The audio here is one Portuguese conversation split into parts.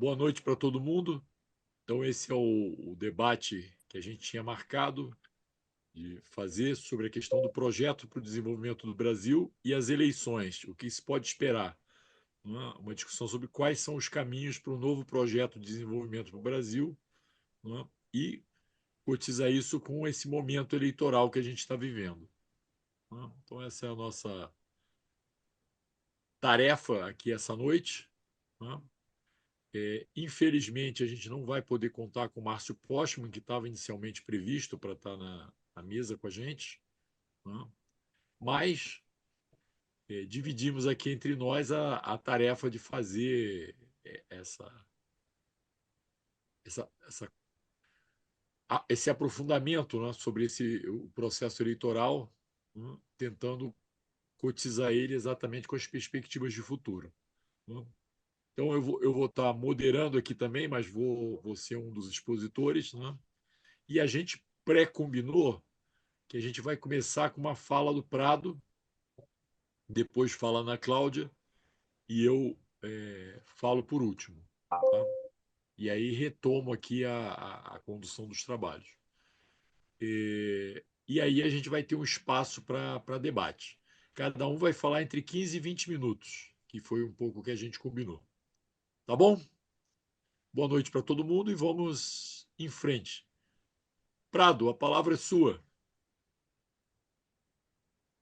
Boa noite para todo mundo. Então, esse é o debate que a gente tinha marcado de fazer sobre a questão do projeto para o desenvolvimento do Brasil e as eleições, o que se pode esperar. Uma discussão sobre quais são os caminhos para um novo projeto de desenvolvimento para o Brasil, e cotizar isso com esse momento eleitoral que a gente está vivendo. Então, essa é a nossa tarefa aqui essa noite. Infelizmente, a gente não vai poder contar com o Márcio Postman, que estava inicialmente previsto para estar na mesa com a gente, mas dividimos aqui entre nós a tarefa de fazer essa, essa, esse aprofundamento, sobre o processo eleitoral, tentando cotizar ele exatamente com as perspectivas de futuro. Então, eu vou estar moderando aqui também, mas vou ser um dos expositores. E a gente pré-combinou que a gente vai começar com uma fala do Prado, depois fala a Ana Cláudia, e eu falo por último. Tá? E aí retomo aqui a condução dos trabalhos. E aí a gente vai ter um espaço para debate. Cada um vai falar entre 15 e 20 minutos, que foi um pouco o que a gente combinou. Tá bom? Boa noite para todo mundo e vamos em frente. Prado, a palavra é sua.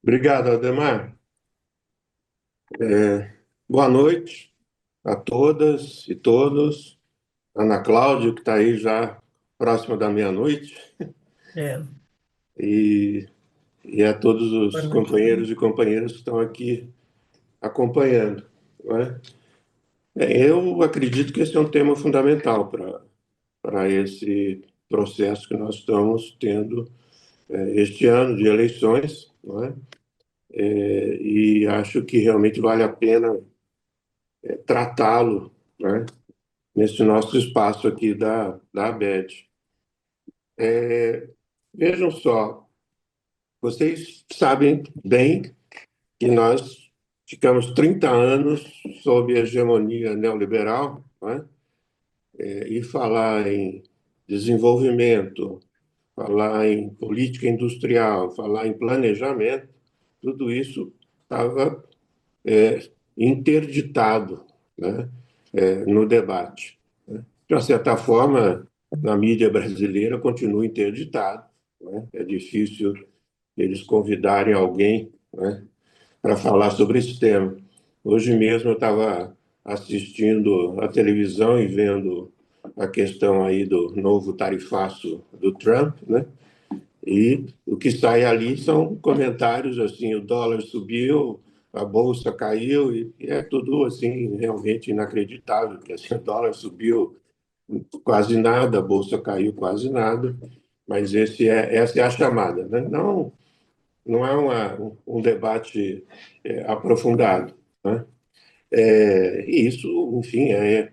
Obrigado, Ademar. Boa noite a todas e todos. Ana Cláudia, que está aí já próxima da meia-noite, É, e, e a todos boa os noite. companheiros e companheiras que estão aqui acompanhando. Não é? Bem, eu acredito que esse é um tema fundamental para esse processo que nós estamos tendo este ano de eleições, não é? E acho que realmente vale a pena tratá-lo, né, nesse nosso espaço aqui da ABED. Vejam só, vocês sabem bem que nós ficamos 30 anos sob a hegemonia neoliberal, né? E falar em desenvolvimento, falar em política industrial, falar em planejamento, tudo isso estava interditado, né, no debate. De uma certa forma, na mídia brasileira continua interditado, né? É difícil eles convidarem alguém, né, para falar sobre esse tema. Hoje mesmo eu estava assistindo a televisão e vendo a questão aí do novo tarifaço do Trump, né? E o que sai ali são comentários assim: o dólar subiu, a bolsa caiu, e é tudo assim realmente inacreditável, porque assim, o dólar subiu quase nada, a bolsa caiu quase nada, mas essa é a chamada, né? Não é um debate aprofundado, né? E isso, enfim, é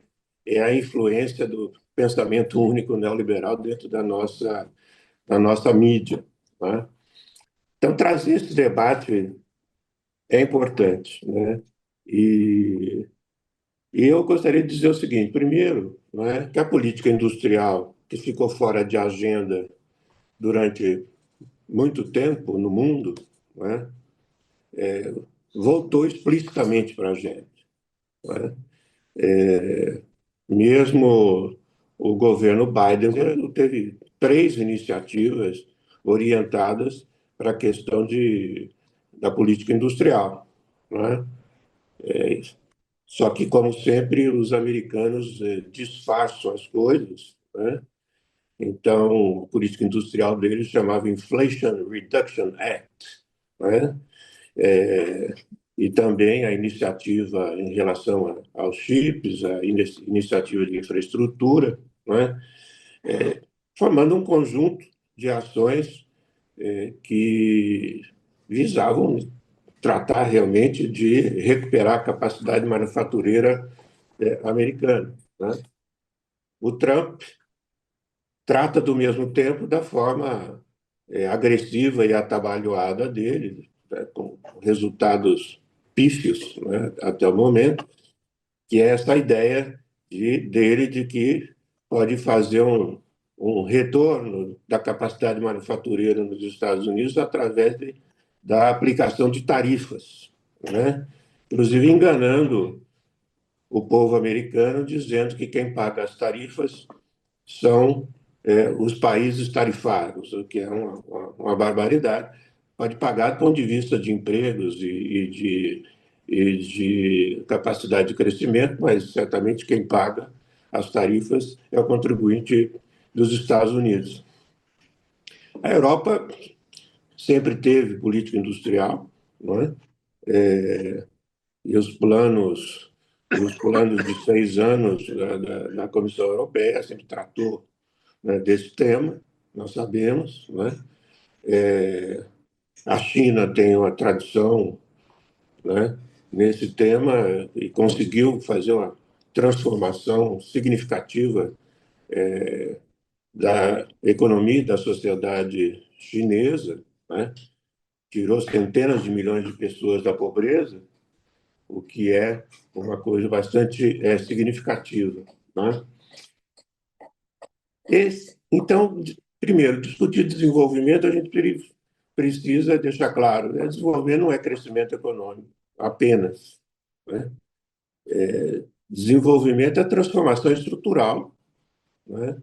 a influência do pensamento único neoliberal dentro da nossa mídia, né? Então, trazer esse debate é importante, né? E, e eu gostaria de dizer o seguinte: primeiro, né, que a política industrial, que ficou fora de agenda durante muito tempo no mundo, né, voltou explicitamente para a gente, né? Mesmo o governo Biden teve 3 iniciativas orientadas para a questão da política industrial, né? Só que, como sempre, os americanos disfarçam as coisas, né? Então, a política industrial deles chamava Inflation Reduction Act, né? E também a iniciativa em relação aos chips, a iniciativa de infraestrutura, né? Formando um conjunto de ações que visavam tratar realmente de recuperar a capacidade manufatureira americana, né? O Trump trata, do mesmo tempo, da forma agressiva e atabalhoada dele, né, com resultados pífios, né, até o momento, que é essa ideia dele de que pode fazer um retorno da capacidade manufatureira nos Estados Unidos através da aplicação de tarifas, né? Inclusive enganando o povo americano, dizendo que quem paga as tarifas são os países tarifários, o que é uma barbaridade. Pode pagar do ponto de vista de empregos e de capacidade de crescimento, mas certamente quem paga as tarifas é o contribuinte dos Estados Unidos. A Europa sempre teve política industrial, não é? E os planos de 6 anos da Comissão Europeia sempre tratou, né, desse tema, nós sabemos, né? A China tem uma tradição, né, nesse tema e conseguiu fazer uma transformação significativa da economia e da sociedade chinesa, né? Tirou centenas de milhões de pessoas da pobreza, o que é uma coisa bastante significativa, né? Então, primeiro, discutir desenvolvimento, a gente precisa deixar claro, né? Desenvolvimento não é crescimento econômico apenas, né? Desenvolvimento é transformação estrutural, né?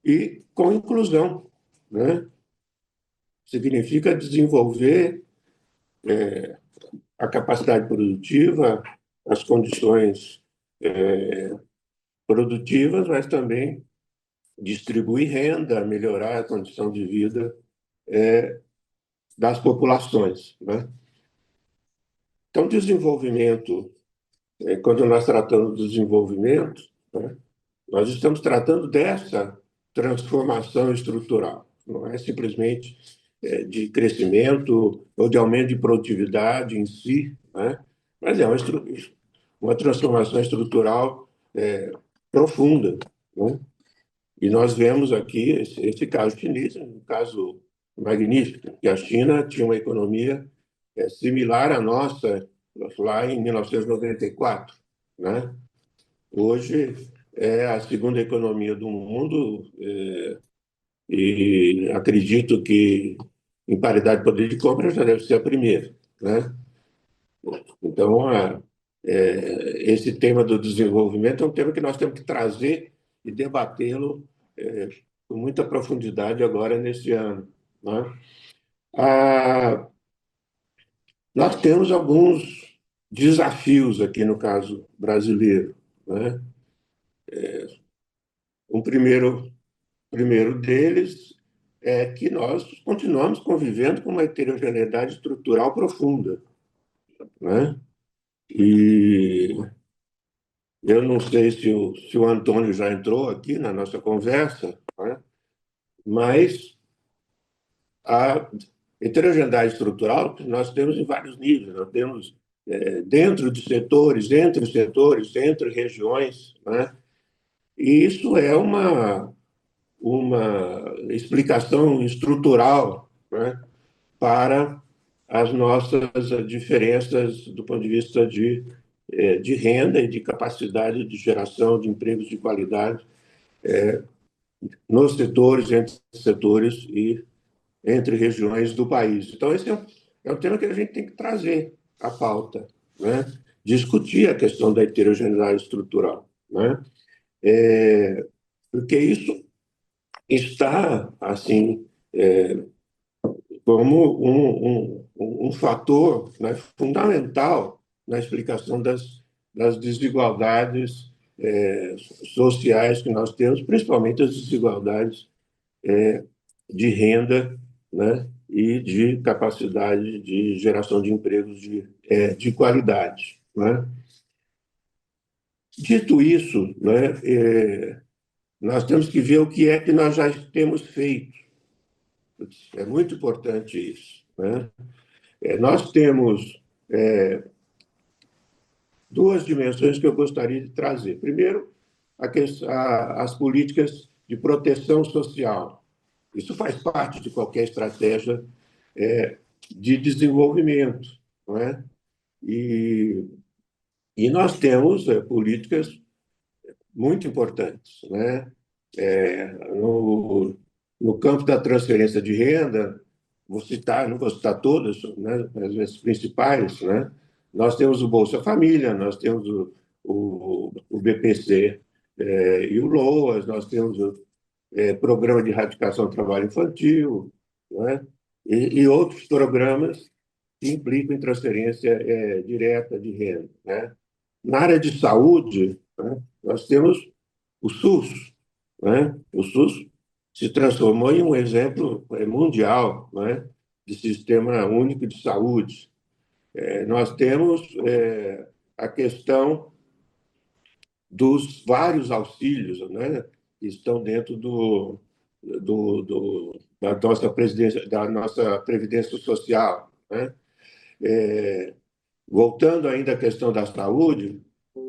E com inclusão, né? Significa desenvolver a capacidade produtiva, as condições produtivas, mas também distribuir renda, melhorar a condição de vida das populações, né? Então, desenvolvimento, quando nós tratamos do desenvolvimento, né, nós estamos tratando dessa transformação estrutural. Não é simplesmente de crescimento ou de aumento de produtividade em si, né? Mas é uma transformação estrutural profunda, né? E nós vemos aqui esse caso chinês, um caso magnífico, que a China tinha uma economia similar à nossa lá em 1994, né? Hoje é a segunda economia do mundo e acredito que em paridade de poder de compra já deve ser a primeira, né? Então, esse tema do desenvolvimento é um tema que nós temos que trazer e debatê-lo com muita profundidade agora nesse ano, né? Ah, nós temos alguns desafios aqui no caso brasileiro, né? Um primeiro deles é que nós continuamos convivendo com uma heterogeneidade estrutural profunda, né? E eu não sei se o Antônio já entrou aqui na nossa conversa, né? Mas a heterogeneidade estrutural que nós temos em vários níveis. Nós temos dentro de setores, entre setores, entre regiões, né? E isso é uma explicação estrutural, né, para as nossas diferenças do ponto de vista de renda e de capacidade de geração de empregos de qualidade nos setores, entre setores e entre regiões do país. Então, esse é um tema que a gente tem que trazer à pauta, né? Discutir a questão da heterogeneidade estrutural, né? Porque isso está, assim, como um fator, né, fundamental na explicação das desigualdades sociais que nós temos, principalmente as desigualdades de renda, né, e de capacidade de geração de empregos de qualidade, né? Dito isso, né, nós temos que ver o que é que nós já temos feito. É muito importante isso, né? Nós temos duas dimensões que eu gostaria de trazer. Primeiro, as políticas de proteção social. Isso faz parte de qualquer estratégia de desenvolvimento, não é? E E nós temos políticas muito importantes, né? No campo da transferência de renda, vou citar, não vou citar todas, né, mas as principais, né? Nós temos o Bolsa Família, nós temos o BPC e o LOAS, nós temos o Programa de Erradicação do Trabalho Infantil, né? E outros programas que implicam em transferência direta de renda, né? Na área de saúde, né, nós temos o SUS, né? O SUS se transformou em um exemplo mundial, né, de sistema único de saúde. Nós temos a questão dos vários auxílios, né, que estão dentro da nossa previdência social, né? Voltando ainda à questão da saúde,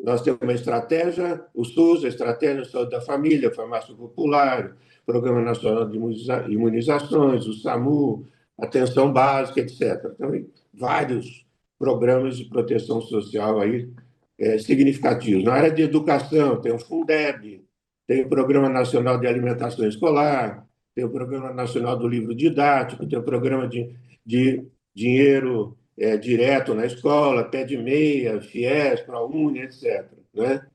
nós temos uma estratégia, o SUS, a Estratégia de Saúde da Família, a Farmácia Popular, Programa Nacional de Imunizações, o SAMU, Atenção Básica, etc. Então, vários programas de proteção social aí significativos. Na área de educação, tem o Fundeb, tem o Programa Nacional de Alimentação Escolar, tem o Programa Nacional do Livro Didático, tem o Programa de Dinheiro direto na escola, pé de meia, FIES, ProUni, etc. Né?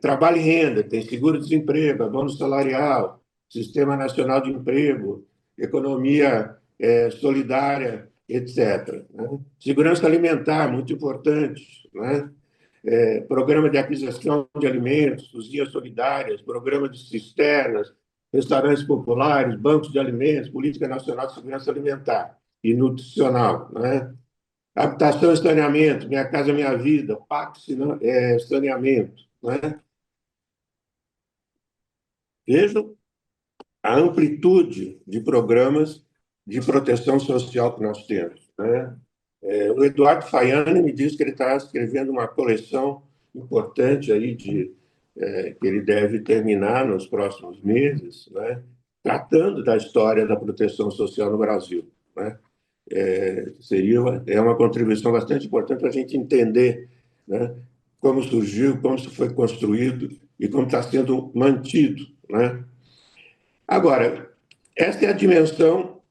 Trabalho e renda, tem seguro-desemprego, abono salarial, Sistema Nacional de Emprego, economia solidária, etc. Né? Segurança alimentar, muito importante. Né? Programa de aquisição de alimentos, cozinhas solidárias, programa de cisternas, restaurantes populares, bancos de alimentos, Política Nacional de Segurança Alimentar e Nutricional. Né? Habitação e saneamento, Minha Casa Minha Vida, Pacto Saneamento. Né? Vejam a amplitude de programas de proteção social que nós temos. Né? O Eduardo Faiani me disse que ele está escrevendo uma coleção importante aí que ele deve terminar nos próximos meses, né? Tratando da história da proteção social no Brasil. Né? É uma contribuição bastante importante para a gente entender, né, como surgiu, como isso foi construído e como está sendo mantido. Né? Agora, essa é a dimensão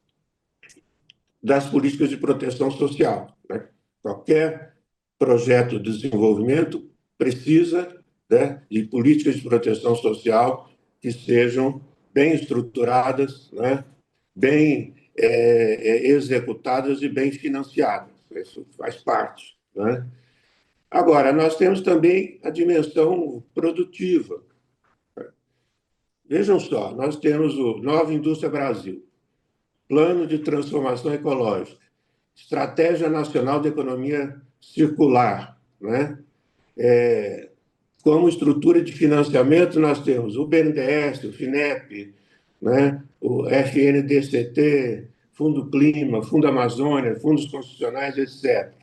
das políticas de proteção social. Né? Qualquer projeto de desenvolvimento precisa, né, de políticas de proteção social que sejam bem estruturadas, né, bem executadas e bem financiadas. Isso faz parte. Né? Agora, nós temos também a dimensão produtiva. Vejam só, nós temos o Nova Indústria Brasil, Plano de Transformação Ecológica, Estratégia Nacional de Economia Circular. Né? Como estrutura de financiamento, nós temos o BNDES, o FINEP, né? O FNDCT, Fundo Clima, Fundo Amazônia, fundos constitucionais, etc.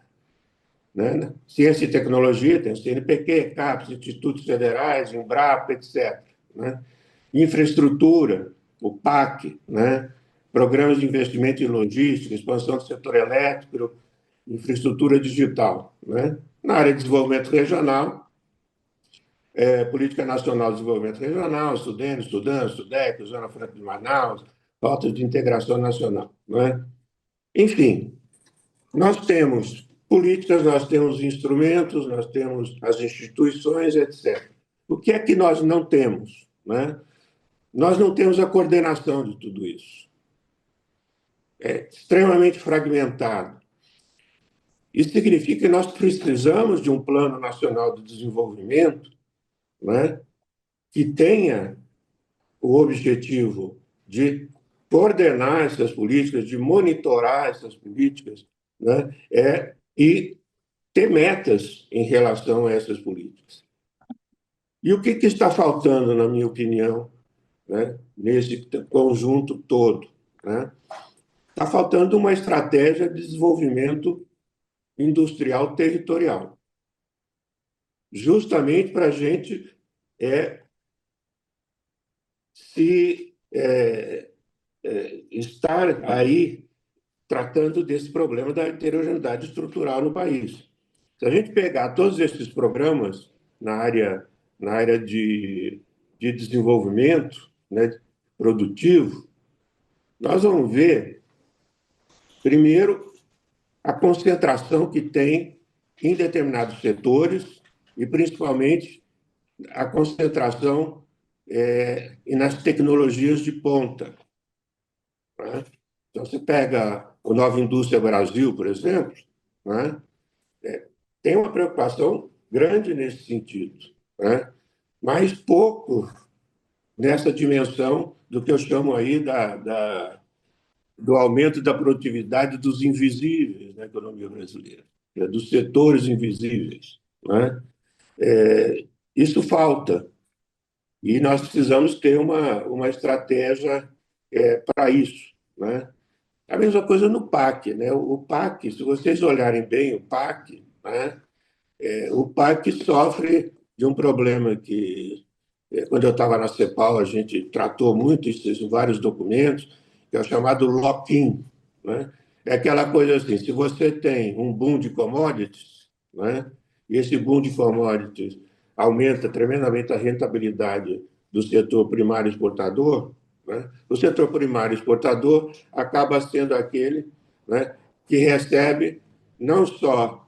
Né? Ciência e Tecnologia, tem o CNPq, CAPES, Institutos Federais, Embrapa, etc. Né? Infraestrutura, o PAC, né? Programas de investimento em logística, expansão do setor elétrico, infraestrutura digital. Né? Na área de desenvolvimento regional, Política Nacional de Desenvolvimento Regional, SUDENE, Sudã, SUDEC, Zona Franca de Manaus, Rota de Integração Nacional. Né? Enfim, nós temos políticas, nós temos instrumentos, nós temos as instituições, etc. O que é que nós não temos? Né? Nós não temos a coordenação de tudo isso. É extremamente fragmentado. Isso significa que nós precisamos de um Plano Nacional de Desenvolvimento, né, que tenha o objetivo de coordenar essas políticas, de monitorar essas políticas, né, e ter metas em relação a essas políticas. E o que está faltando, na minha opinião, né, nesse conjunto todo? Né? Está faltando uma estratégia de desenvolvimento industrial territorial, justamente para a gente se estar aí tratando desse problema da heterogeneidade estrutural no país. Se a gente pegar todos esses programas na área de desenvolvimento, né, produtivo, nós vamos ver, primeiro, a concentração que tem em determinados setores e, principalmente, a concentração nas tecnologias de ponta. Né? Então, você pega o Nova Indústria Brasil, por exemplo, né? Tem uma preocupação grande nesse sentido, né? Mas pouco nessa dimensão do que eu chamo aí do aumento da produtividade dos invisíveis na economia brasileira, né? Dos setores invisíveis. Né? Isso falta, e nós precisamos ter uma estratégia para isso. Né? A mesma coisa no PAC. Né? O PAC, se vocês olharem bem o PAC, né? O PAC sofre de um problema que, quando eu estava na CEPAL, a gente tratou muito isso em vários documentos, que é o chamado lock-in. Né? É aquela coisa assim, se você tem um boom de commodities, né? E esse boom de commodities aumenta tremendamente a rentabilidade do setor primário exportador, né? O setor primário exportador acaba sendo aquele, né, que recebe não só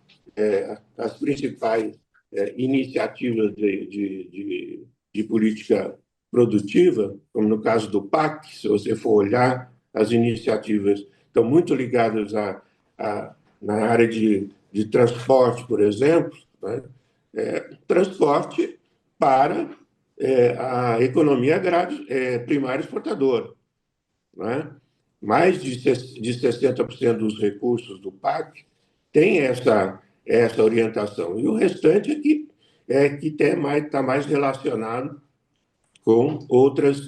as principais iniciativas de política produtiva, como no caso do PAC, se você for olhar, as iniciativas estão muito ligadas na área de transporte, por exemplo, né? Transporte para a economia agrária, primária exportadora. Né? Mais de 60% dos recursos do PAC tem essa orientação. E o restante que está mais relacionado com outras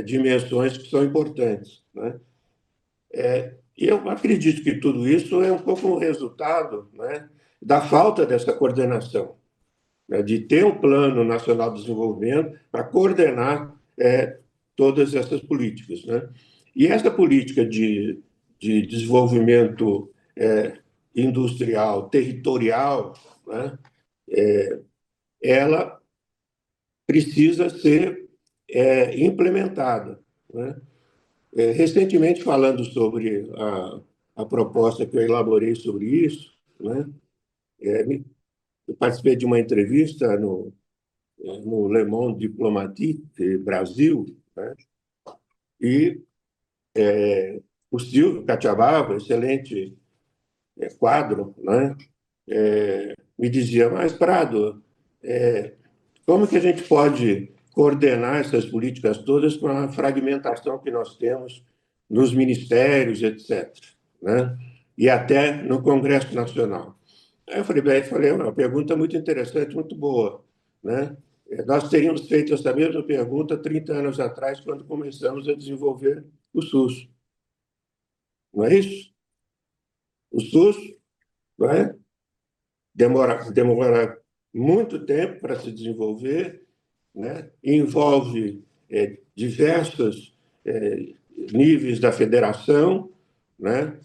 dimensões que são importantes. Né? E eu acredito que tudo isso é um pouco um resultado, né, da falta dessa coordenação, né, de ter um plano nacional de desenvolvimento para coordenar todas essas políticas. Né? E essa política de desenvolvimento industrial, territorial, né, ela precisa ser implementada. Né? Recentemente, falando sobre a proposta que eu elaborei sobre isso, né, eu participei de uma entrevista no Le Monde Diplomatique Brasil, né, e o Silvio Catiabava, excelente quadro, né, me dizia, mas, Prado, como que a gente pode coordenar essas políticas todas com a fragmentação que nós temos nos ministérios, etc., né? E até no Congresso Nacional? Aí eu falei, uma pergunta muito interessante, muito boa, né? Nós teríamos feito essa mesma pergunta 30 anos atrás, quando começamos a desenvolver o SUS. Não é isso? O SUS, não é? Demora muito tempo para se desenvolver, né? Envolve diversos níveis da federação, né?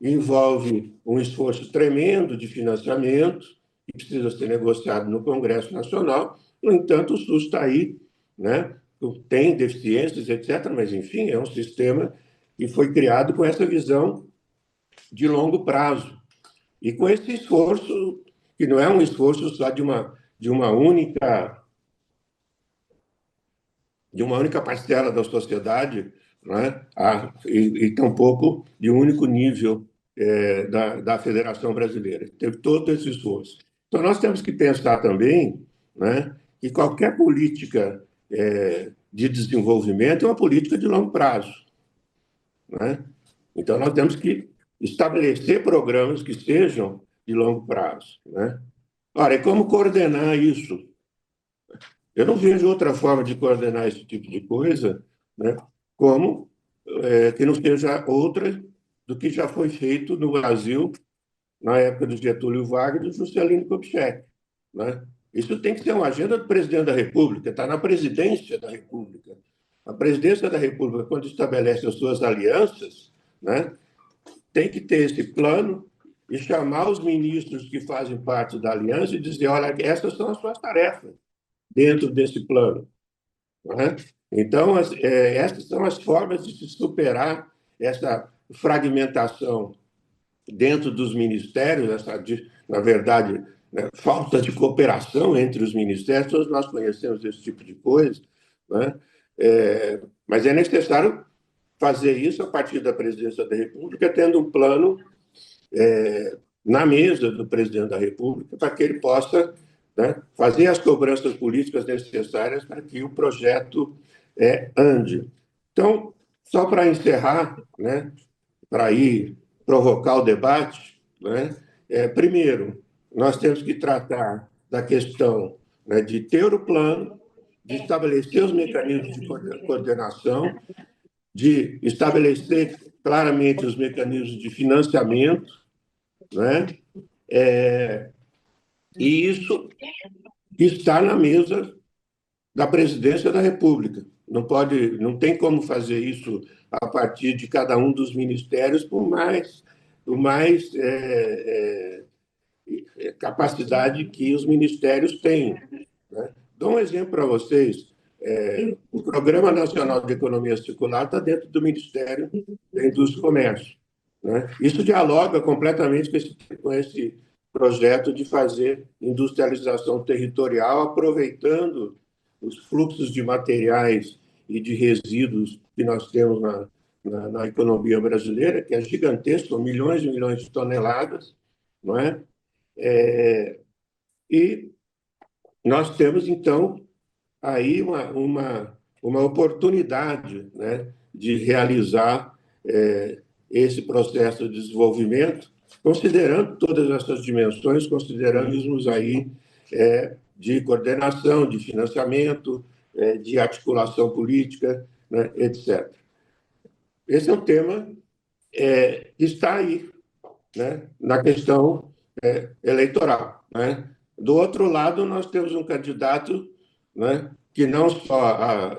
Envolve um esforço tremendo de financiamento que precisa ser negociado no Congresso Nacional. No entanto, o SUS está aí, né? Tem deficiências, etc., mas, enfim, é um sistema que foi criado com essa visão de longo prazo e com esse esforço, que não é um esforço só de uma única parcela da sociedade, né? E tampouco de um único nível da Federação Brasileira. Teve todo esse esforço. Então, nós temos que pensar também, né, que qualquer política de desenvolvimento é uma política de longo prazo. Né? Então, nós temos que estabelecer programas que sejam de longo prazo. Né? Ora, e como coordenar isso? Eu não vejo outra forma de coordenar esse tipo de coisa, né, como que não seja outra do que já foi feito no Brasil na época do Getúlio Vargas e do Juscelino Kubitschek. Né? Isso tem que ser uma agenda do presidente da República, está na presidência da República. A presidência da República, quando estabelece as suas alianças, né, tem que ter esse plano e chamar os ministros que fazem parte da aliança e dizer: olha, essas são as suas tarefas dentro desse plano. Não é? Então, essas são as formas de se superar essa fragmentação dentro dos ministérios, na verdade, né, falta de cooperação entre os ministérios. Todos nós conhecemos esse tipo de coisa, né? Mas é necessário fazer isso a partir da presidência da República, tendo um plano na mesa do presidente da República, para que ele possa, né, fazer as cobranças políticas necessárias para que o projeto ande. Então, só para encerrar, né, para ir provocar o debate, né, primeiro, nós temos que tratar da questão, né, de ter o plano, de estabelecer os mecanismos de coordenação, de estabelecer claramente os mecanismos de financiamento, né? E isso está na mesa da presidência da República. Não tem como fazer isso a partir de cada um dos ministérios, por mais capacidade que os ministérios têm, né? Dou um exemplo para vocês. O Programa Nacional de Economia Circular está dentro do Ministério da Indústria e Comércio, né? Isso dialoga completamente com esse projeto de fazer industrialização territorial, aproveitando os fluxos de materiais e de resíduos que nós temos na economia brasileira, que é gigantesco, são milhões e milhões de toneladas, não é? E nós temos, então, aí uma oportunidade, né, de realizar esse processo de desenvolvimento, considerando todas essas dimensões, considerando-os aí de coordenação, de financiamento, de articulação política, né, etc. Esse é um tema que está aí, né, na questão eleitoral, né? Do outro lado, nós temos um candidato, né, que não só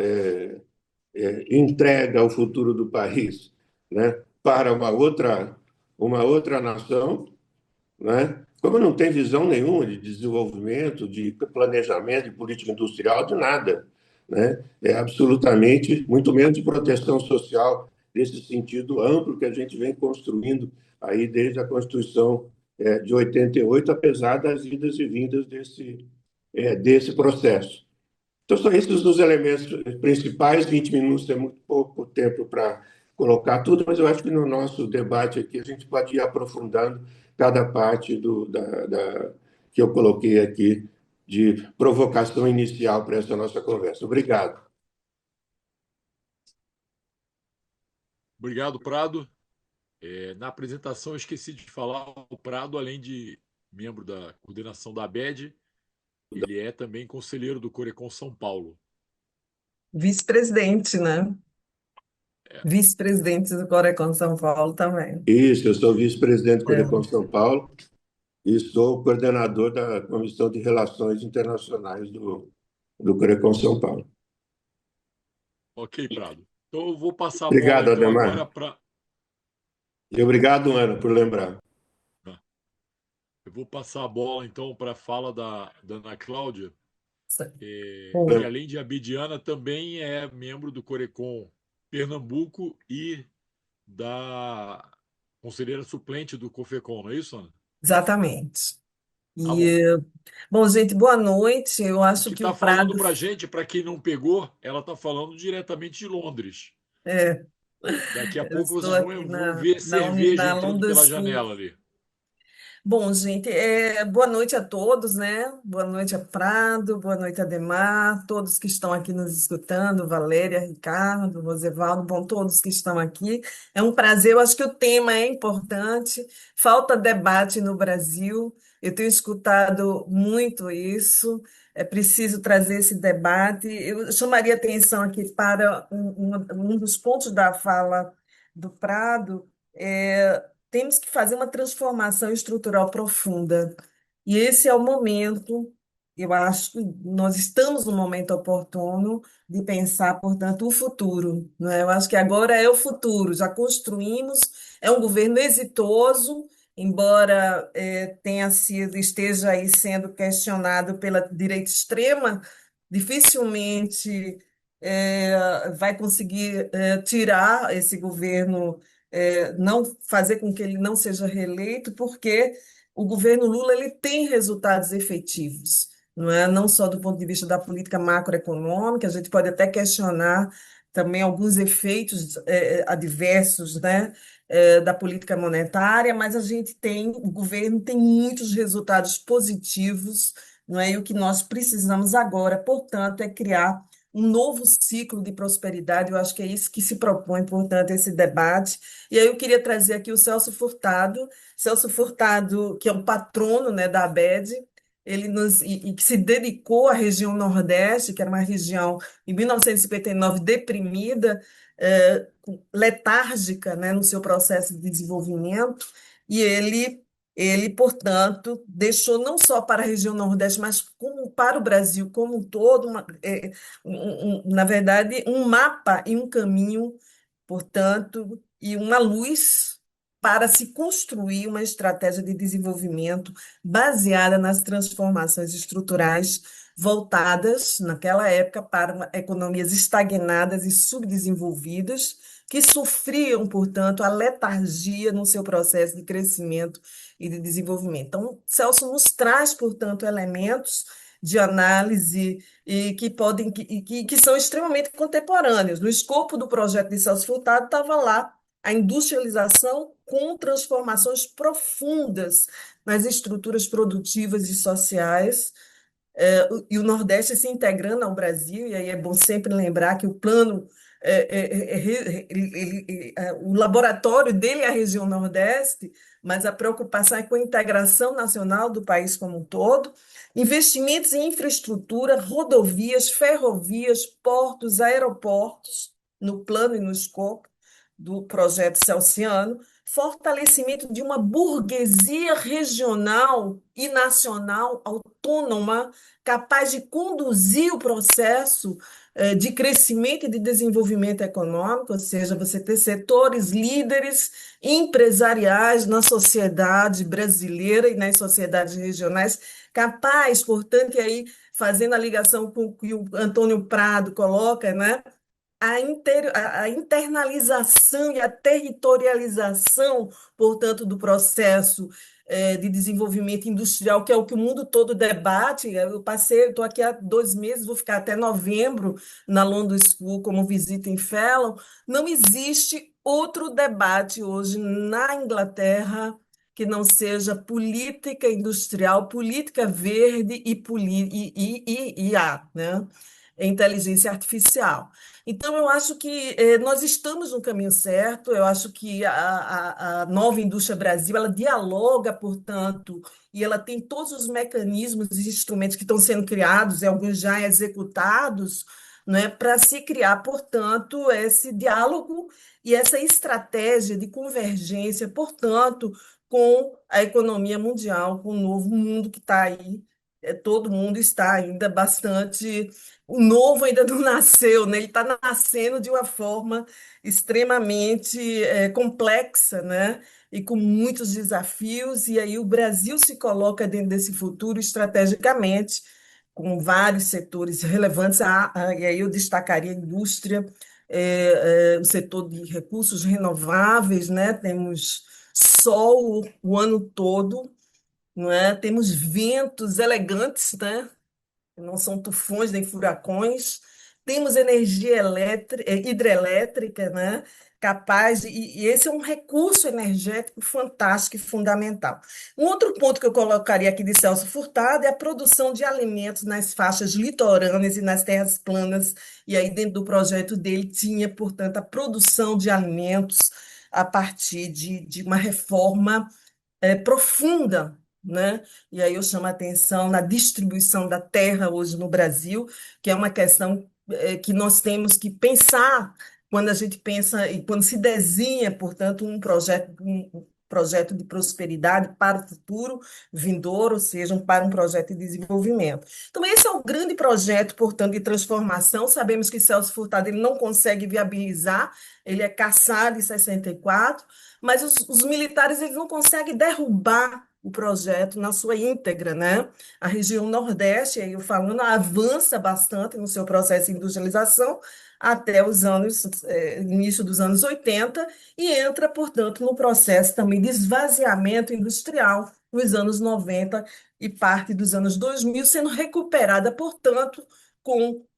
entrega o futuro do país, né, para uma outra nação, né, como não tem visão nenhuma de desenvolvimento, de planejamento, de política industrial, de nada, né? É absolutamente, muito menos de proteção social, nesse sentido amplo que a gente vem construindo aí desde a Constituição de 88, apesar das idas e vindas desse processo. Então, são esses os elementos principais. 20 minutos é muito pouco tempo para colocar tudo, mas eu acho que no nosso debate aqui a gente pode ir aprofundando cada parte que eu coloquei aqui de provocação inicial para essa nossa conversa. Obrigado. Obrigado, Prado. Na apresentação, eu esqueci de falar, o Prado, além de membro da coordenação da ABED, ele é também conselheiro do Corecon São Paulo. Vice-presidente, né? É, Vice-presidente do Corecon São Paulo também. Isso, eu sou vice-presidente do É. Corecon São Paulo e sou coordenador da Comissão de Relações Internacionais do Corecon São Paulo. ok, Prado. Então, eu vou passar a bola Obrigado, então Ademar. agora para. E obrigado, Ana, por lembrar. Eu vou passar a bola então para a fala da Ana Cláudia, Bom, que além de abediana também é membro do Corecon Pernambuco e da conselheira suplente do COFECON, não é isso, Ana? exatamente. Tá bom. Bom, gente, boa noite. Eu E acho que que o está falando Prado para a gente, para quem não pegou, ela está falando diretamente de Londres. é, Daqui a eu pouco estou vocês aqui vão ver cerveja na entrando London pela School. janela ali. Bom, gente, boa noite a todos, né? Boa noite a Prado, boa noite a Ademar, todos que estão aqui nos escutando, Valéria, Ricardo, Rosevaldo, bom, todos que estão aqui. É um prazer, eu acho que o tema é importante, falta debate no Brasil, eu tenho escutado muito isso, é preciso trazer esse debate. Eu chamaria atenção aqui para um dos pontos da fala do Prado, temos que fazer uma transformação estrutural profunda. E esse é o momento, eu acho que nós estamos no momento oportuno de pensar, portanto, o futuro, não é? Eu acho que agora é o futuro, já construímos, é um governo exitoso, embora esteja aí sendo questionado pela direita extrema, dificilmente vai conseguir tirar esse governo, não fazer com que ele não seja reeleito, porque o governo Lula ele tem resultados efetivos. Não é? Não só do ponto de vista da política macroeconômica, a gente pode até questionar também alguns efeitos adversos, né, da política monetária, mas o governo tem muitos resultados positivos, não é? E o que nós precisamos agora, portanto, é criar um novo ciclo de prosperidade. Eu acho que é isso que se propõe, portanto, esse debate. E aí eu queria trazer aqui o Celso Furtado, que é um patrono, né, da ABED, e que se dedicou à região Nordeste, que era uma região, em 1959, deprimida, letárgica, né, no seu processo de desenvolvimento, e portanto, deixou não só para a região Nordeste, mas como para o Brasil como um todo, na verdade, um mapa e um caminho, portanto, e uma luz para se construir uma estratégia de desenvolvimento baseada nas transformações estruturais voltadas, naquela época, para economias estagnadas e subdesenvolvidas, que sofriam, portanto, a letargia no seu processo de crescimento e de desenvolvimento. Então, Celso nos traz, portanto, elementos de análise e que são extremamente contemporâneos. No escopo do projeto de Celso Furtado estava lá a industrialização com transformações profundas nas estruturas produtivas e sociais, e o Nordeste se integrando ao Brasil, e aí é bom sempre lembrar que o plano, o laboratório dele é a região Nordeste, mas a preocupação é com a integração nacional do país como um todo, investimentos em infraestrutura, rodovias, ferrovias, portos, aeroportos, no plano e no escopo do projeto Celciano, fortalecimento de uma burguesia regional e nacional autônoma, capaz de conduzir o processo de crescimento e de desenvolvimento econômico, ou seja, você ter setores líderes empresariais na sociedade brasileira e nas sociedades regionais, capaz, portanto, e aí fazendo a ligação com o que o Antônio Prado coloca, né? A internalização e a territorialização, portanto, do processo de desenvolvimento industrial, que é o que o mundo todo debate. Estou aqui há 2 meses, vou ficar até novembro na London School como visita em Fellow. Não existe outro debate hoje na Inglaterra que não seja política industrial, política verde e IA, né? Inteligência artificial. Então, eu acho que nós estamos no caminho certo, eu acho que a nova indústria Brasil, ela dialoga, portanto, e ela tem todos os mecanismos e instrumentos que estão sendo criados, e alguns já executados, né, para se criar, portanto, esse diálogo e essa estratégia de convergência, portanto, com a economia mundial, com o novo mundo que está aí. Todo mundo está ainda bastante. O novo ainda não nasceu, né? Ele está nascendo de uma forma extremamente complexa, né? E com muitos desafios, e aí o Brasil se coloca dentro desse futuro estrategicamente, com vários setores relevantes, e aí eu destacaria a indústria, o setor de recursos renováveis, né? Temos sol o ano todo, não é? Temos ventos elegantes, né? Não são tufões nem furacões. Temos energia hidrelétrica, né? E esse é um recurso energético fantástico e fundamental. Um outro ponto que eu colocaria aqui de Celso Furtado é a produção de alimentos nas faixas litorâneas e nas terras planas. E aí, dentro do projeto dele, tinha, portanto, a produção de alimentos a partir de uma reforma profunda, né? E aí eu chamo a atenção na distribuição da terra hoje no Brasil, que é uma questão que nós temos que pensar quando a gente pensa e quando se desenha, portanto, um projeto, projeto de prosperidade para o futuro vindouro, ou seja, para um projeto de desenvolvimento. Então, esse é o grande projeto, portanto, de transformação. Sabemos que Celso Furtado ele não consegue viabilizar, ele é cassado em 64, mas os militares eles não conseguem derrubar o projeto na sua íntegra, né? A região Nordeste, aí eu falando, avança bastante no seu processo de industrialização até os anos, início dos anos 80, e entra, portanto, no processo também de esvaziamento industrial nos anos 90 e parte dos anos 2000, sendo recuperada, portanto,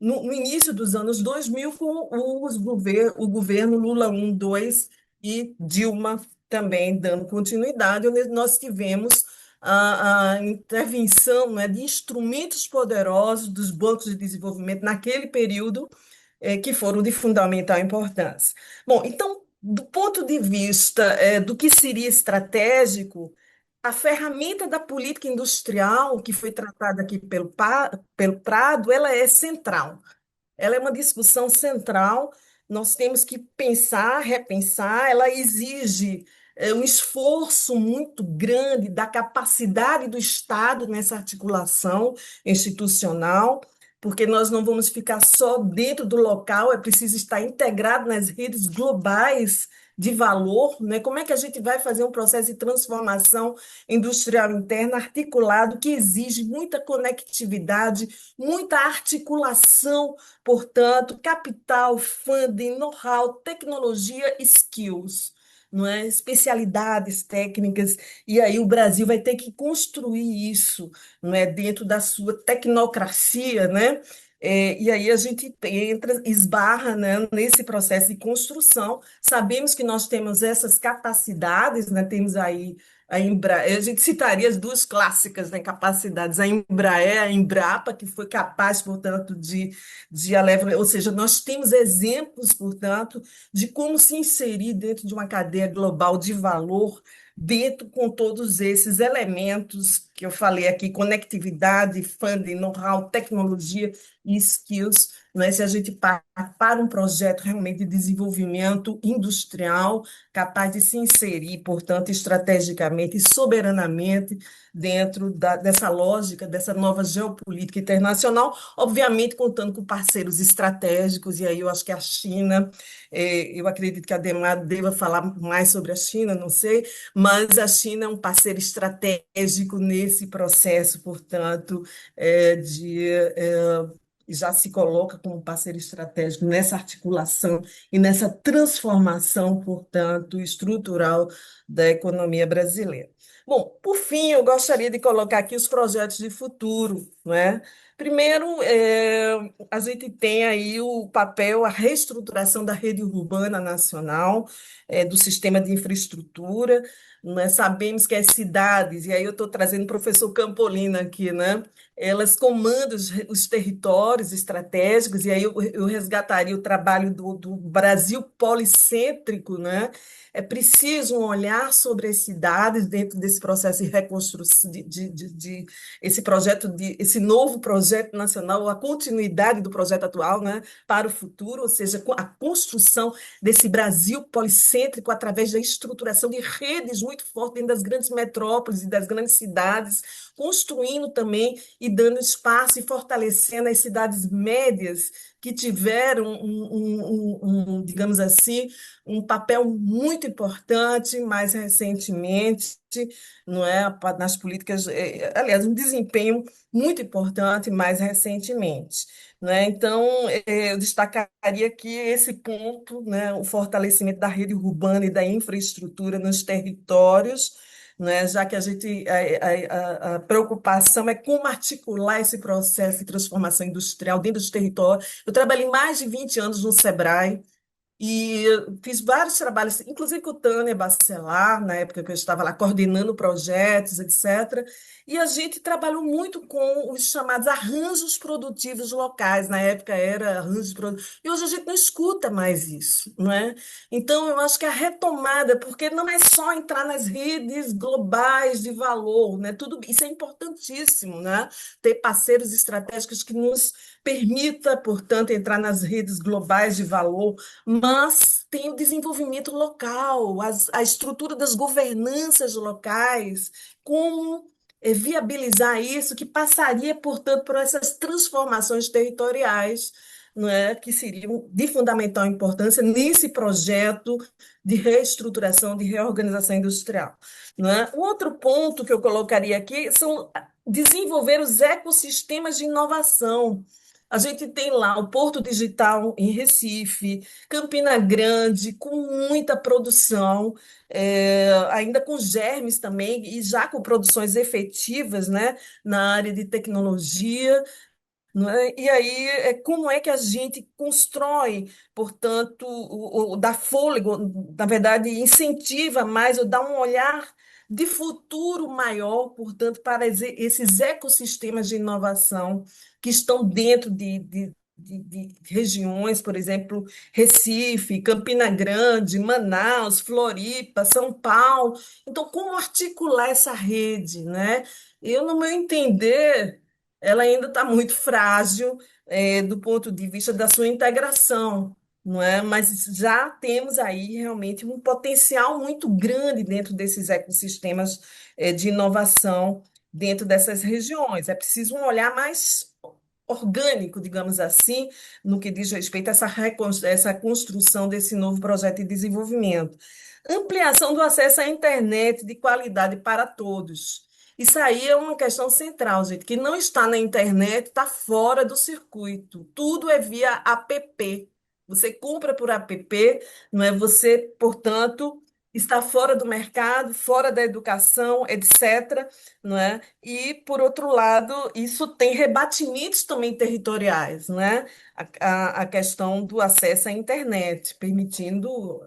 no início dos anos 2000, com o governo Lula 1, 2 e Dilma também dando continuidade, onde nós tivemos a intervenção, né, de instrumentos poderosos dos bancos de desenvolvimento naquele período, que foram de fundamental importância. Bom, então, do ponto de vista do que seria estratégico, a ferramenta da política industrial, que foi tratada aqui pelo Prado, ela é central. Ela é uma discussão central, nós temos que pensar, repensar, ela exige um esforço muito grande da capacidade do Estado nessa articulação institucional, porque nós não vamos ficar só dentro do local, é preciso estar integrado nas redes globais de valor, né? Como é que a gente vai fazer um processo de transformação industrial interna articulado que exige muita conectividade, muita articulação, portanto, capital, funding, know-how, tecnologia, skills, não é? Especialidades técnicas, e aí o Brasil vai ter que construir isso, não é? Dentro da sua tecnocracia, né? E aí a gente entra, esbarra, né, nesse processo de construção. Sabemos que nós temos essas capacidades, né? Temos aí a Embraer, a gente citaria as duas clássicas, né, capacidades, a Embraer, a Embrapa, que foi capaz, portanto, de a leva, ou seja, nós temos exemplos, portanto, de como se inserir dentro de uma cadeia global de valor, dentro com todos esses elementos que eu falei aqui, conectividade, funding, know-how, tecnologia e skills, né? Se a gente para um projeto realmente de desenvolvimento industrial, capaz de se inserir, portanto, estrategicamente e soberanamente dentro dessa lógica, dessa nova geopolítica internacional, obviamente contando com parceiros estratégicos, e aí eu acho que a China, eu acredito que a Ademar deva falar mais sobre a China, não sei, mas a China é um parceiro estratégico nesse processo, portanto, já se coloca como parceiro estratégico nessa articulação e nessa transformação, portanto, estrutural da economia brasileira. Bom, por fim, eu gostaria de colocar aqui os projetos de futuro, não é? Primeiro, a gente tem aí o papel, a reestruturação da rede urbana nacional, do sistema de infraestrutura. Nós sabemos que as cidades, e aí eu estou trazendo o professor Campolina aqui, né? Elas comandam os territórios estratégicos, e aí eu resgataria o trabalho do Brasil policêntrico, né? É preciso um olhar sobre as cidades dentro desse processo de reconstrução, esse projeto, esse novo projeto nacional, a continuidade do projeto atual, né, para o futuro, ou seja, a construção desse Brasil policêntrico através da estruturação de redes muito fortes dentro das grandes metrópoles e das grandes cidades, construindo também e dando espaço e fortalecendo as cidades médias que tiveram digamos assim, um papel muito importante mais recentemente, não é, nas políticas, aliás, um desempenho muito importante mais recentemente, né? Então, eu destacaria aqui esse ponto, né, o fortalecimento da rede urbana e da infraestrutura nos territórios, né, já que a preocupação é como articular esse processo de transformação industrial dentro dos territórios. Eu trabalhei mais de 20 anos no Sebrae, e fiz vários trabalhos, inclusive com o Tânia Bacelar, na época que eu estava lá coordenando projetos, etc. E a gente trabalhou muito com os chamados arranjos produtivos locais. Na época era arranjos produtivos. E hoje a gente não escuta mais isso, não é? Então, eu acho que a retomada, porque não é só entrar nas redes globais de valor, né? Tudo isso é importantíssimo, né? Ter parceiros estratégicos que nos permita, portanto, entrar nas redes globais de valor, mas tem o desenvolvimento local, a estrutura das governanças locais, como viabilizar isso, que passaria, portanto, por essas transformações territoriais, não é, que seriam de fundamental importância nesse projeto de reestruturação, de reorganização industrial. Não é? O outro ponto que eu colocaria aqui são desenvolver os ecossistemas de inovação. A gente tem lá o Porto Digital em Recife, Campina Grande, com muita produção, ainda com germes também, e já com produções efetivas, né, na área de tecnologia, não é? E aí, como é que a gente constrói, portanto, dá fôlego, na verdade, incentiva mais, ou dá um olhar de futuro maior, portanto, para esses ecossistemas de inovação que estão dentro de regiões, por exemplo, Recife, Campina Grande, Manaus, Floripa, São Paulo. Então, como articular essa rede, né? Eu, no meu entender, ela ainda está muito frágil, do ponto de vista da sua integração, não é? Mas já temos aí realmente um potencial muito grande dentro desses ecossistemas, de inovação dentro dessas regiões. É preciso um olhar mais orgânico, digamos assim, no que diz respeito a essa construção desse novo projeto de desenvolvimento. Ampliação do acesso à internet de qualidade para todos. Isso aí é uma questão central, gente. Que não está na internet, está fora do circuito. Tudo é via app. Você compra por app, não é? Você, portanto, está fora do mercado, fora da educação, etc. Não é? E, por outro lado, isso tem rebatimentos também territoriais, não é? A questão do acesso à internet, permitindo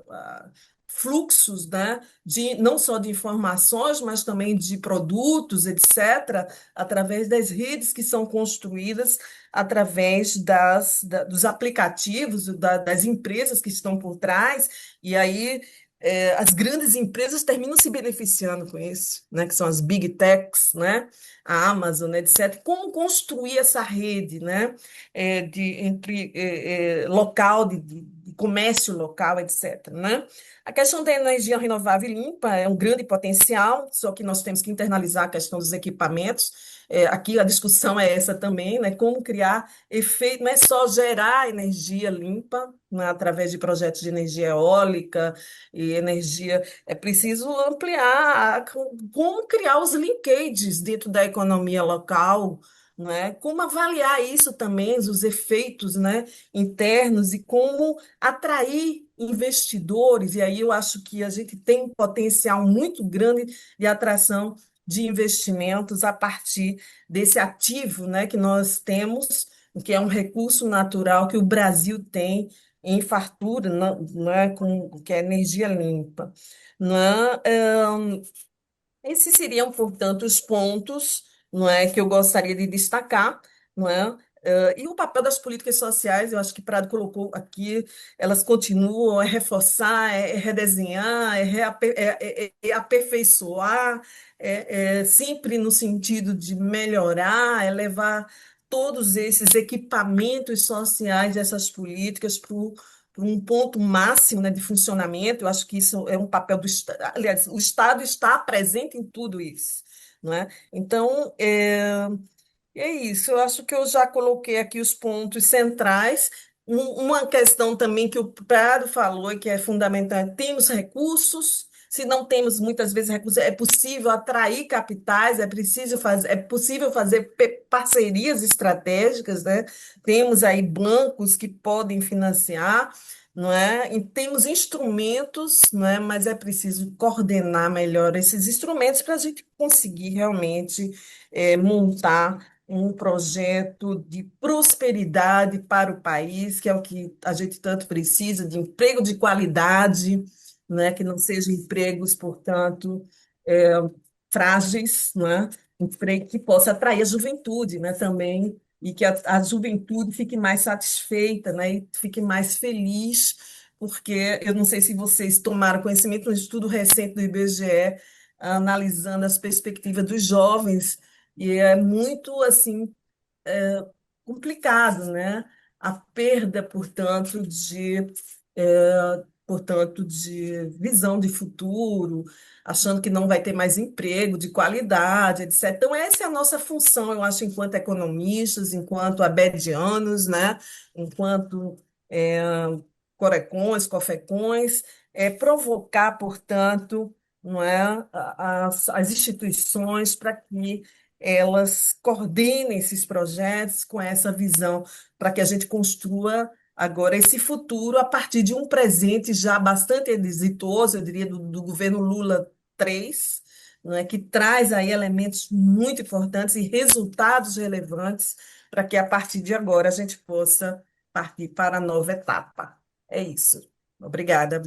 fluxos, né, de não só de informações, mas também de produtos, etc., através das redes que são construídas através dos aplicativos, das empresas que estão por trás, e aí as grandes empresas terminam se beneficiando com isso, né, que são as big techs, né, a Amazon, etc. Como construir essa rede, né, entre local, de comércio local, etc., né? A questão da energia renovável e limpa é um grande potencial, só que nós temos que internalizar a questão dos equipamentos. Aqui a discussão é essa também, né? Como criar efeito, não é só gerar energia limpa, né? Através de projetos de energia eólica e energia. É preciso ampliar como criar os linkages dentro da economia local. Né? Como avaliar isso também, os efeitos, né, internos, e como atrair investidores, e aí eu acho que a gente tem um potencial muito grande de atração de investimentos a partir desse ativo, né, que nós temos, que é um recurso natural que o Brasil tem em fartura, não é, que é energia limpa. Não é? Esses seriam, portanto, os pontos, não é, que eu gostaria de destacar, não é? E o papel das políticas sociais, eu acho que Prado colocou aqui, elas continuam, reforçar, redesenhar, aperfeiçoar, sempre no sentido de melhorar, levar todos esses equipamentos sociais dessas políticas para um ponto máximo, né, de funcionamento. Eu acho que isso é um papel do Estado. Aliás, o Estado está presente em tudo isso, não é? Então, é isso. Eu acho que eu já coloquei aqui os pontos centrais. Uma questão também que o Prado falou e que é fundamental: temos recursos. Se não temos muitas vezes recursos, é possível atrair capitais, é possível fazer parcerias estratégicas, né? Temos aí bancos que podem financiar, não é? E temos instrumentos, não é? Mas é preciso coordenar melhor esses instrumentos para a gente conseguir realmente montar um projeto de prosperidade para o país, que é o que a gente tanto precisa, de emprego de qualidade, né, que não sejam empregos, portanto, é, frágeis, né, emprego que possa atrair a juventude, né, também, e que a juventude fique mais satisfeita, né, e fique mais feliz, porque eu não sei se vocês tomaram conhecimento de um estudo recente do IBGE, analisando as perspectivas dos jovens, e é muito assim complicado, né? A perda, portanto, portanto, de visão de futuro, achando que não vai ter mais emprego de qualidade, etc. Então, essa é a nossa função, eu acho, enquanto economistas, enquanto abedianos, né? Enquanto é, corecões, cofecões, é provocar, portanto, não é, as instituições para que elas coordenem esses projetos com essa visão, para que a gente construa agora esse futuro a partir de um presente já bastante exitoso, eu diria, do governo Lula 3, não é, que traz aí elementos muito importantes e resultados relevantes para que a partir de agora a gente possa partir para a nova etapa. É isso. Obrigada.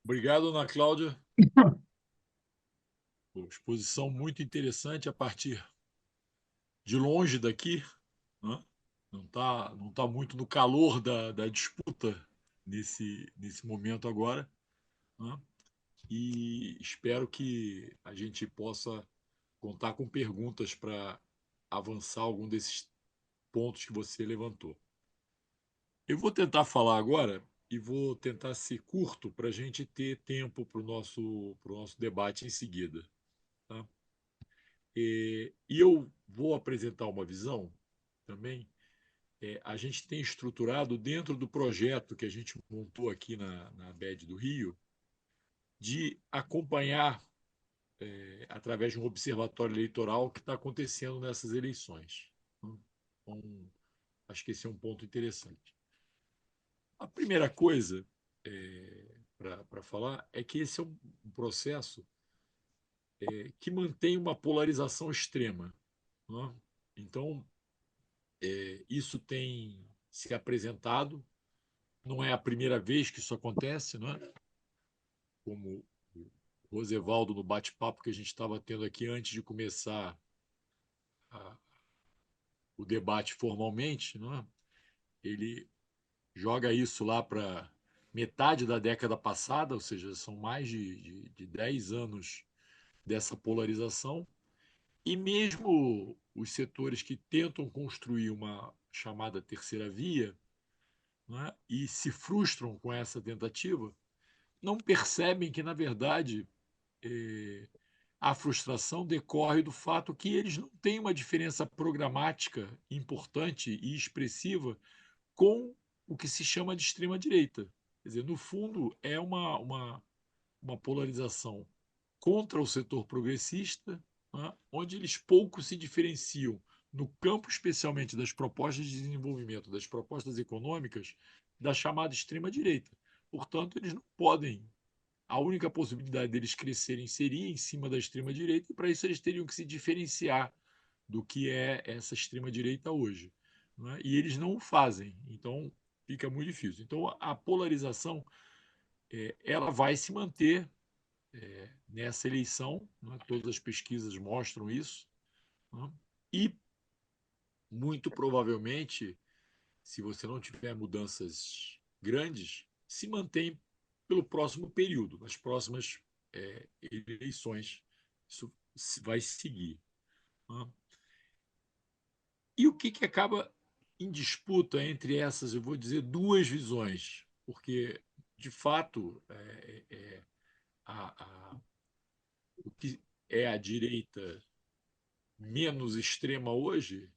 Obrigado, Ana Cláudia. Pô, exposição muito interessante a partir de longe daqui, né? Não tá muito no calor da disputa nesse momento agora, né? E espero que a gente possa contar com perguntas para avançar algum desses pontos que você levantou. Eu vou tentar falar agora e vou tentar ser curto para a gente ter tempo para o nosso debate em seguida. Tá? E eu vou apresentar uma visão também. A gente tem estruturado dentro do projeto que a gente montou aqui na BED do Rio, de acompanhar, através de um observatório eleitoral, o que está acontecendo nessas eleições. Então, acho que esse é um ponto interessante. A primeira coisa para falar é que esse é um processo que mantém uma polarização extrema. Né? Então, isso tem se apresentado, não é a primeira vez que isso acontece, não é? Como o Rosevaldo, no bate-papo que a gente estava tendo aqui antes de começar a, o debate formalmente, não é? Ele joga isso lá para metade da década passada, ou seja, são mais de 10 anos dessa polarização, e mesmo os setores que tentam construir uma chamada terceira via, né, e se frustram com essa tentativa, não percebem que, na verdade, eh, a frustração decorre do fato que eles não têm uma diferença programática importante e expressiva com o que se chama de extrema-direita. Quer dizer, no fundo, é uma polarização contra o setor progressista, né, onde eles pouco se diferenciam no campo, especialmente das propostas de desenvolvimento, das propostas econômicas, da chamada extrema-direita. Portanto, eles não podem. A única possibilidade deles crescerem seria em cima da extrema-direita, e para isso eles teriam que se diferenciar do que é essa extrema-direita hoje. Né? E eles não o fazem, então fica muito difícil. Então, a polarização ela vai se manter nessa eleição, né? Todas as pesquisas mostram isso, né? E muito provavelmente, se você não tiver mudanças grandes, se mantém pelo próximo período, nas próximas eleições, isso vai seguir. Né? E o que acaba em disputa entre essas, eu vou dizer, duas visões, porque, de fato, o que é a direita menos extrema hoje,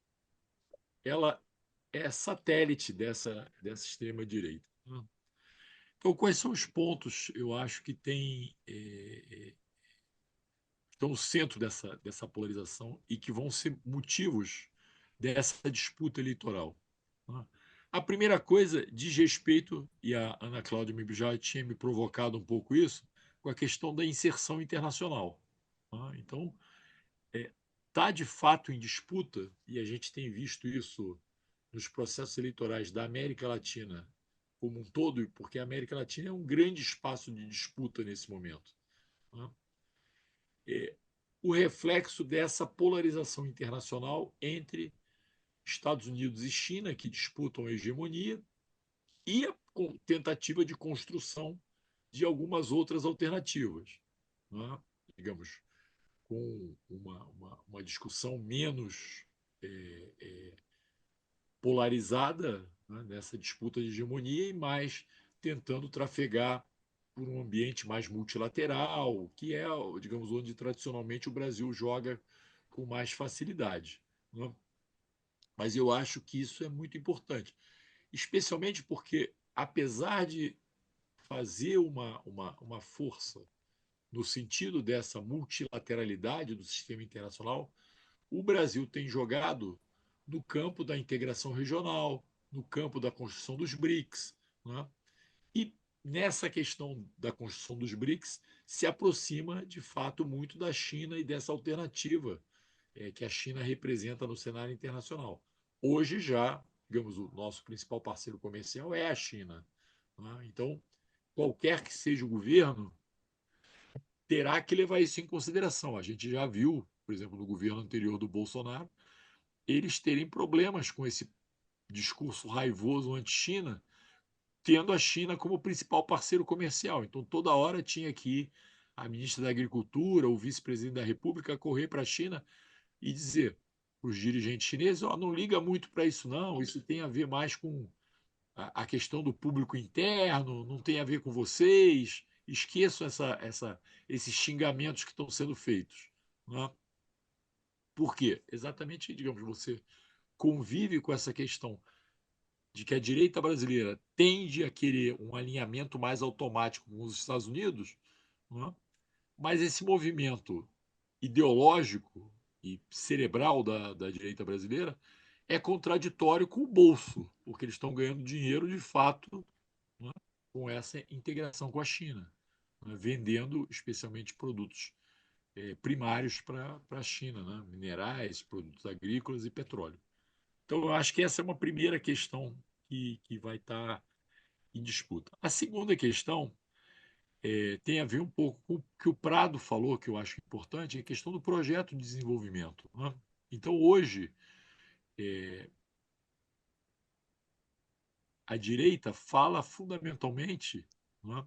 ela é satélite dessa extrema-direita. Né? Então, quais são os pontos, eu acho, que estão no centro dessa polarização e que vão ser motivos dessa disputa eleitoral? Né? A primeira coisa diz respeito, e a Ana Cláudia já tinha me provocado um pouco isso, com a questão da inserção internacional. Né? Então, está de fato em disputa, e a gente tem visto isso nos processos eleitorais da América Latina como um todo, porque a América Latina é um grande espaço de disputa nesse momento. Né? O reflexo dessa polarização internacional entre Estados Unidos e China, que disputam a hegemonia, e a tentativa de construção de algumas outras alternativas. Né? Digamos, com uma discussão menos polarizada, né, nessa disputa de hegemonia e mais tentando trafegar por um ambiente mais multilateral, que é, digamos, onde tradicionalmente o Brasil joga com mais facilidade, né? Mas eu acho que isso é muito importante, especialmente porque, apesar de fazer uma força no sentido dessa multilateralidade do sistema internacional, o Brasil tem jogado no campo da integração regional, no campo da construção dos BRICS, né? E nessa questão da construção dos BRICS se aproxima de fato muito da China e dessa alternativa que a China representa no cenário internacional. Hoje já, digamos, o nosso principal parceiro comercial é a China, né? Então, qualquer que seja o governo, terá que levar isso em consideração. A gente já viu, por exemplo, no governo anterior do Bolsonaro, eles terem problemas com esse discurso raivoso anti-China, tendo a China como principal parceiro comercial. Então, toda hora tinha que a ministra da Agricultura, o vice-presidente da República, correr para a China e dizer para os dirigentes chineses: oh, não liga muito para isso, não, isso tem a ver mais com a questão do público interno, não tem a ver com vocês, esqueçam esses xingamentos que estão sendo feitos. Né? Por quê? Exatamente, digamos, você convive com essa questão de que a direita brasileira tende a querer um alinhamento mais automático com os Estados Unidos, né? Mas esse movimento ideológico e cerebral da direita brasileira é contraditório com o bolso, porque eles estão ganhando dinheiro de fato, né, com essa integração com a China, né, vendendo especialmente produtos primários para a China, né, minerais, produtos agrícolas e petróleo. Então, eu acho que essa é uma primeira questão que vai estar em disputa. A segunda questão tem a ver um pouco com o que o Prado falou, que eu acho importante, é a questão do projeto de desenvolvimento, né? Então, hoje, a direita fala fundamentalmente, né,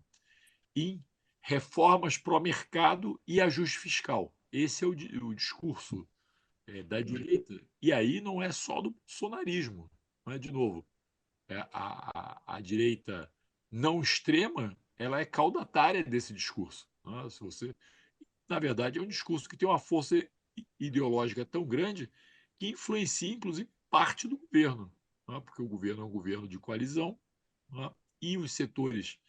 em reformas pró-mercado e ajuste fiscal. Esse é o discurso da direita. E aí não é só do bolsonarismo. Não é, de novo, a direita não extrema, ela é caudatária desse discurso, né? Se você, na verdade, é um discurso que tem uma força ideológica tão grande que influencia, inclusive, parte do governo, né? Porque o governo é um governo de coalizão, né? E os setores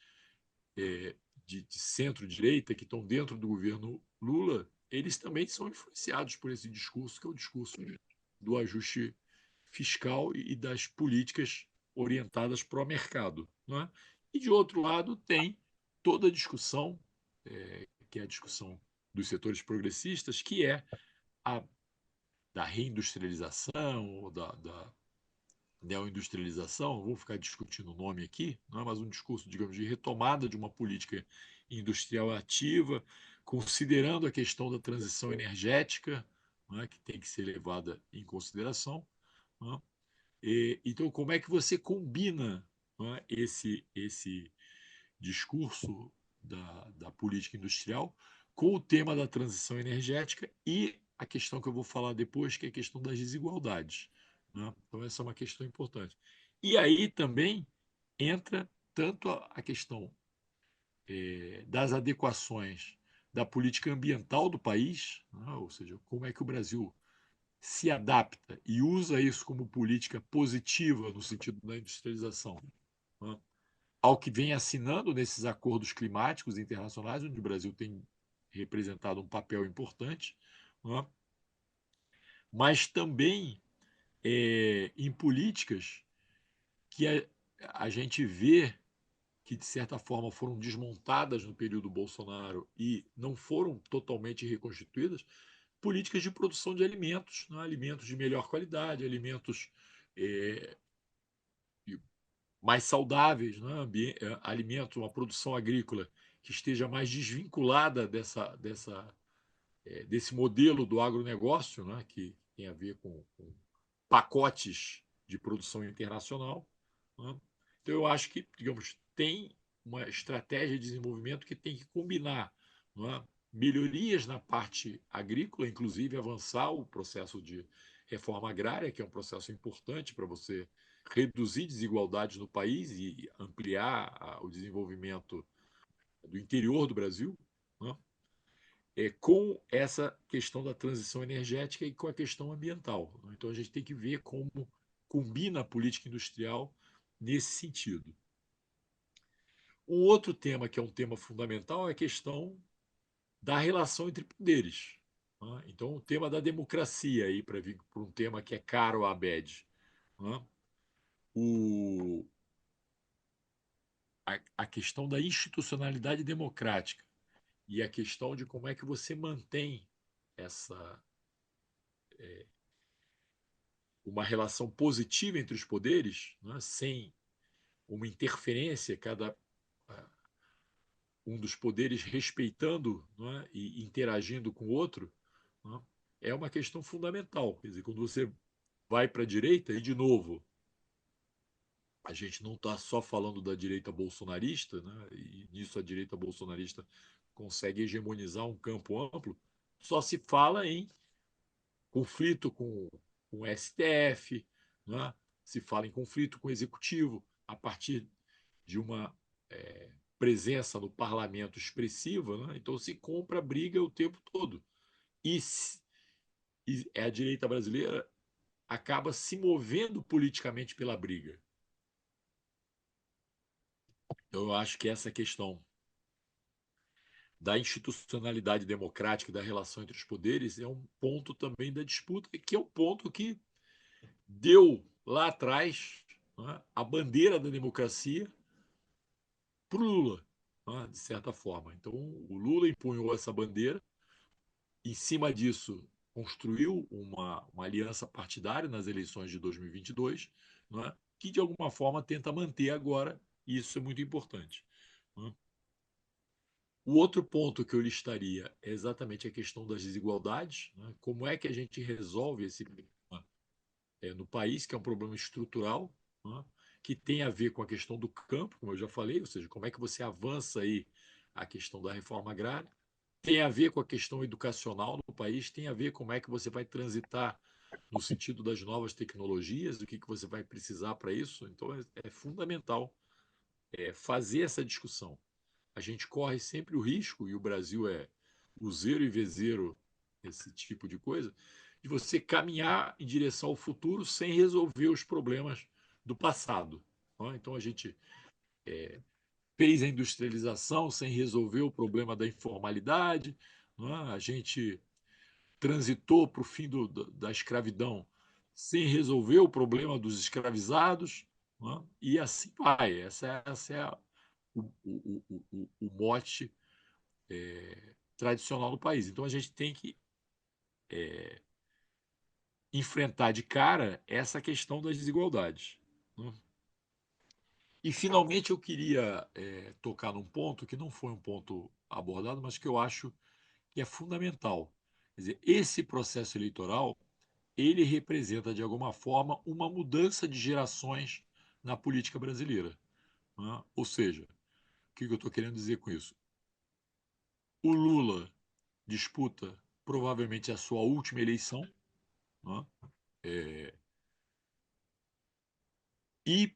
de centro-direita que estão dentro do governo Lula, eles também são influenciados por esse discurso, que é o discurso do ajuste fiscal e das políticas orientadas para o mercado. Não é? E, de outro lado, tem toda a discussão, que é a discussão dos setores progressistas, que é a da reindustrialização, ou da neoindustrialização, vou ficar discutindo o nome aqui, não é mais um discurso, digamos, de retomada de uma política industrial ativa, considerando a questão da transição energética, não é, que tem que ser levada em consideração. Não é? Então, como é que você combina, não é, esse discurso da política industrial com o tema da transição energética e a questão que eu vou falar depois, que é a questão das desigualdades, né? Então, essa é uma questão importante. E aí também entra tanto a questão das adequações da política ambiental do país, né? Ou seja, como é que o Brasil se adapta e usa isso como política positiva no sentido da industrialização, né, ao que vem assinando nesses acordos climáticos internacionais, onde o Brasil tem representado um papel importante, né, mas também em políticas que a gente vê que, de certa forma, foram desmontadas no período Bolsonaro e não foram totalmente reconstituídas, políticas de produção de alimentos, né? Alimentos de melhor qualidade, alimentos é, mais saudáveis, né? Alimentos, uma produção agrícola que esteja mais desvinculada desse modelo do agronegócio, né? Que tem a ver com pacotes de produção internacional. Né? Então, eu acho que, digamos, tem uma estratégia de desenvolvimento que tem que combinar, não é, melhorias na parte agrícola, inclusive avançar o processo de reforma agrária, que é um processo importante para você reduzir desigualdades no país e ampliar o desenvolvimento do interior do Brasil, né? Com essa questão da transição energética e com a questão ambiental. Né? Então a gente tem que ver como combina a política industrial nesse sentido. Um outro tema que é um tema fundamental é a questão da relação entre poderes. Né? Então, o tema da democracia, aí para vir para um tema que é caro à Abed. Né? O, a questão da institucionalidade democrática e a questão de como é que você mantém essa uma relação positiva entre os poderes, né? Sem uma interferência, cada um dos poderes respeitando, né? E interagindo com o outro, né? É uma questão fundamental. Quer dizer, quando você vai para a direita, e de novo, a gente não está só falando da direita bolsonarista, né? E nisso a direita bolsonarista consegue hegemonizar um campo amplo, só se fala em conflito com o STF, né? Se fala em conflito com o executivo, a partir de uma presença no parlamento expressiva, né? Então se compra briga o tempo todo. E, e a direita brasileira acaba se movendo politicamente pela briga. Então, eu acho que essa questão da institucionalidade democrática e da relação entre os poderes é um ponto também da disputa, que é um ponto que deu lá atrás, né, a bandeira da democracia para o Lula, né, de certa forma. Então, o Lula empunhou essa bandeira, em cima disso, construiu uma aliança partidária nas eleições de 2022, né, que de alguma forma tenta manter agora, e isso é muito importante. Né? O outro ponto que eu listaria é exatamente a questão das desigualdades. Né? Como é que a gente resolve esse problema no país, que é um problema estrutural, né? Que tem a ver com a questão do campo, como eu já falei, ou seja, como é que você avança aí a questão da reforma agrária, tem a ver com a questão educacional no país, tem a ver como é que você vai transitar no sentido das novas tecnologias, o que, que você vai precisar para isso. Então, é fundamental fazer essa discussão. A gente corre sempre o risco, e o Brasil é useiro e vezeiro esse tipo de coisa, de você caminhar em direção ao futuro sem resolver os problemas do passado. Então a gente fez a industrialização sem resolver o problema da informalidade, a gente transitou para o fim da escravidão sem resolver o problema dos escravizados, e assim vai. Essa é o mote tradicional do país. Então a gente tem que enfrentar de cara essa questão das desigualdades. Né? E finalmente eu queria tocar num ponto que não foi um ponto abordado, mas que eu acho que é fundamental. Quer dizer, esse processo eleitoral ele representa de alguma forma uma mudança de gerações na política brasileira. Né? Ou seja, o que eu estou querendo dizer com isso? O Lula disputa provavelmente a sua última eleição, né? E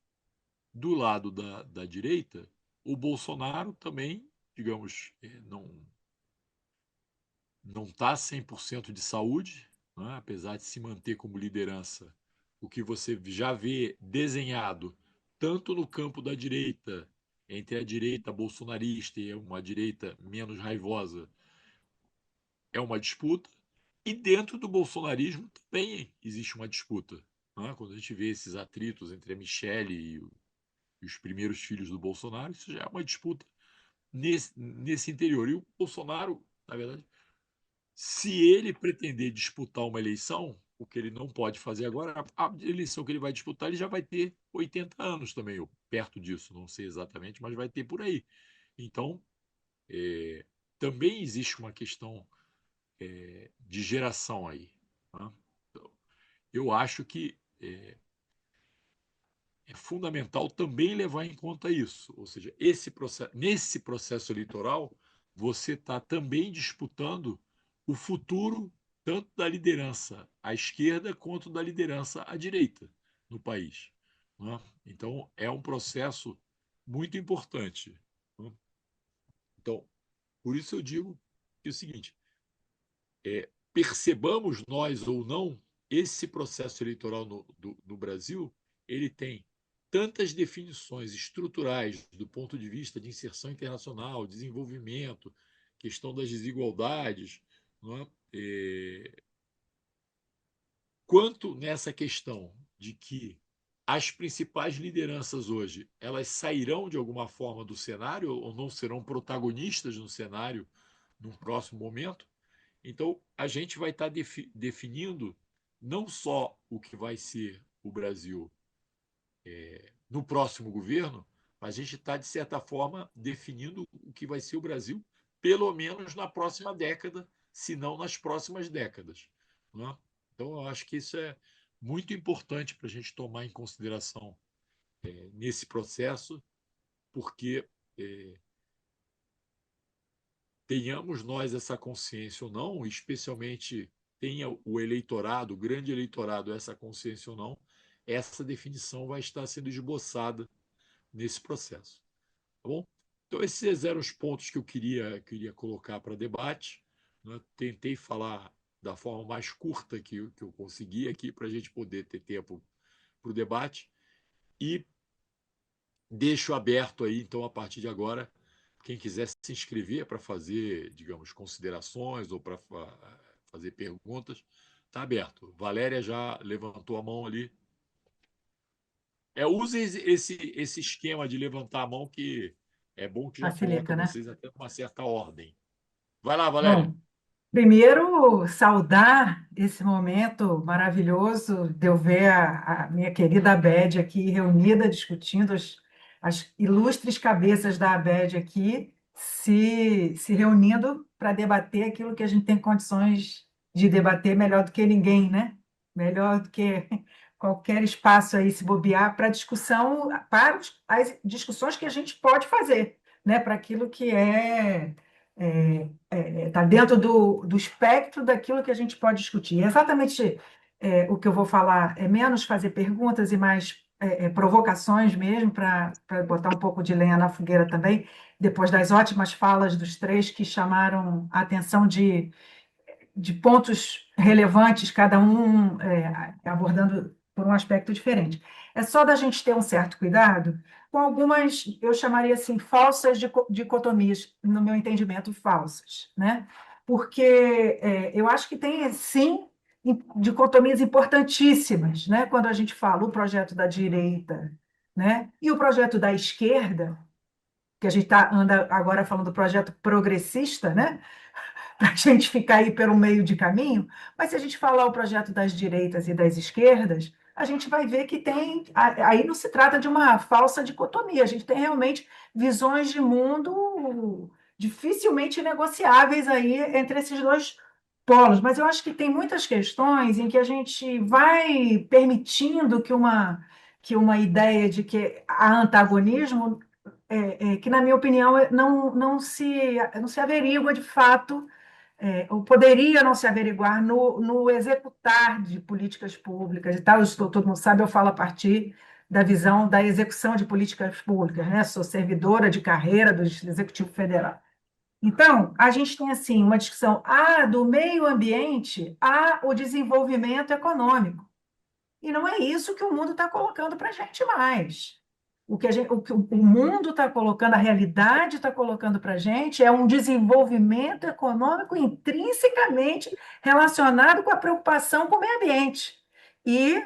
do lado da direita, o Bolsonaro também, digamos, não está 100% de saúde, né? Apesar de se manter como liderança. O que você já vê desenhado, tanto no campo da direita, entre a direita bolsonarista e uma direita menos raivosa, é uma disputa. E dentro do bolsonarismo também existe uma disputa. Né? Quando a gente vê esses atritos entre a Michelle e os primeiros filhos do Bolsonaro, isso já é uma disputa nesse interior. E o Bolsonaro, na verdade, se ele pretender disputar uma eleição, o que ele não pode fazer agora, a eleição que ele vai disputar, ele já vai ter 80 anos também, ou perto disso, não sei exatamente, mas vai ter por aí. Então, é, também existe uma questão de geração aí. Né? Então, eu acho que é fundamental também levar em conta isso. Ou seja, nesse processo eleitoral, você está também disputando o futuro tanto da liderança à esquerda quanto da liderança à direita no país. Né? Então, é um processo muito importante. Né? Então, por isso eu digo que é o seguinte: percebamos nós ou não, esse processo eleitoral no Brasil, ele tem tantas definições estruturais do ponto de vista de inserção internacional, desenvolvimento, questão das desigualdades, não é? Quanto nessa questão de que as principais lideranças hoje elas sairão de alguma forma do cenário ou não serão protagonistas no cenário num próximo momento. Então, a gente vai estar definindo não só o que vai ser o Brasil no próximo governo, mas a gente está, de certa forma, definindo o que vai ser o Brasil, pelo menos na próxima década, se não nas próximas décadas. Né? Então, eu acho que isso é muito importante para a gente tomar em consideração nesse processo, porque tenhamos nós essa consciência ou não, especialmente tenha o eleitorado, o grande eleitorado, essa consciência ou não, essa definição vai estar sendo esboçada nesse processo. Tá bom? Então, esses eram os pontos que eu queria colocar para debate. Né? Tentei falar da forma mais curta que eu consegui aqui, para a gente poder ter tempo para o debate. E deixo aberto aí, então, a partir de agora, quem quiser se inscrever para fazer, digamos, considerações ou para fazer perguntas, está aberto. Valéria já levantou a mão ali. Use esse esquema de levantar a mão, que é bom, que já coloca Facilita, né? vocês até numa certa ordem. Vai lá, Valéria. Bom, primeiro, saudar esse momento maravilhoso de eu ver a minha querida Abed aqui reunida, discutindo as ilustres cabeças da Abed aqui, se reunindo para debater aquilo que a gente tem condições de debater melhor do que ninguém, né? Melhor do que qualquer espaço aí se bobear para discussão, para as discussões que a gente pode fazer, né? Para aquilo que está dentro do espectro daquilo que a gente pode discutir. Exatamente o que eu vou falar é menos fazer perguntas e mais provocações mesmo, para botar um pouco de lenha na fogueira também, depois das ótimas falas dos três que chamaram a atenção de pontos relevantes, cada um abordando por um aspecto diferente. É só da gente ter um certo cuidado com algumas, eu chamaria assim, falsas dicotomias, no meu entendimento, falsas, né? Porque eu acho que tem, sim, dicotomias importantíssimas, né? Quando a gente fala o projeto da direita, né? E o projeto da esquerda, que a gente anda agora falando do projeto progressista, né? Para a gente ficar aí pelo meio de caminho, mas se a gente falar o projeto das direitas e das esquerdas, a gente vai ver que tem. Aí não se trata de uma falsa dicotomia, a gente tem realmente visões de mundo dificilmente negociáveis aí entre esses dois polos. Mas eu acho que tem muitas questões em que a gente vai permitindo que uma ideia de que há antagonismo, que, na minha opinião, não se averigua de fato, ou poderia não se averiguar no executar de políticas públicas e tal. Todo mundo sabe, eu falo a partir da visão da execução de políticas públicas, né? Sou servidora de carreira do Executivo Federal. Então, a gente tem assim uma discussão do meio ambiente o desenvolvimento econômico. E não é isso que o mundo está colocando para a gente mais. O que o mundo está colocando, a realidade está colocando para a gente é um desenvolvimento econômico intrinsecamente relacionado com a preocupação com o meio ambiente. E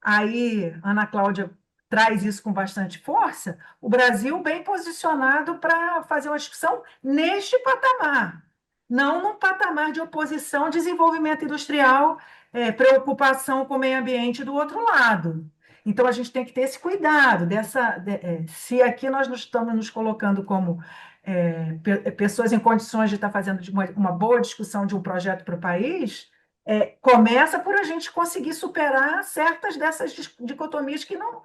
aí, Ana Cláudia traz isso com bastante força, o Brasil bem posicionado para fazer uma discussão neste patamar, não num patamar de oposição, desenvolvimento industrial, preocupação com o meio ambiente do outro lado. Então, a gente tem que ter esse cuidado se aqui nós estamos nos colocando como pessoas em condições de estar fazendo uma boa discussão de um projeto para o país, começa por a gente conseguir superar certas dessas dicotomias que não,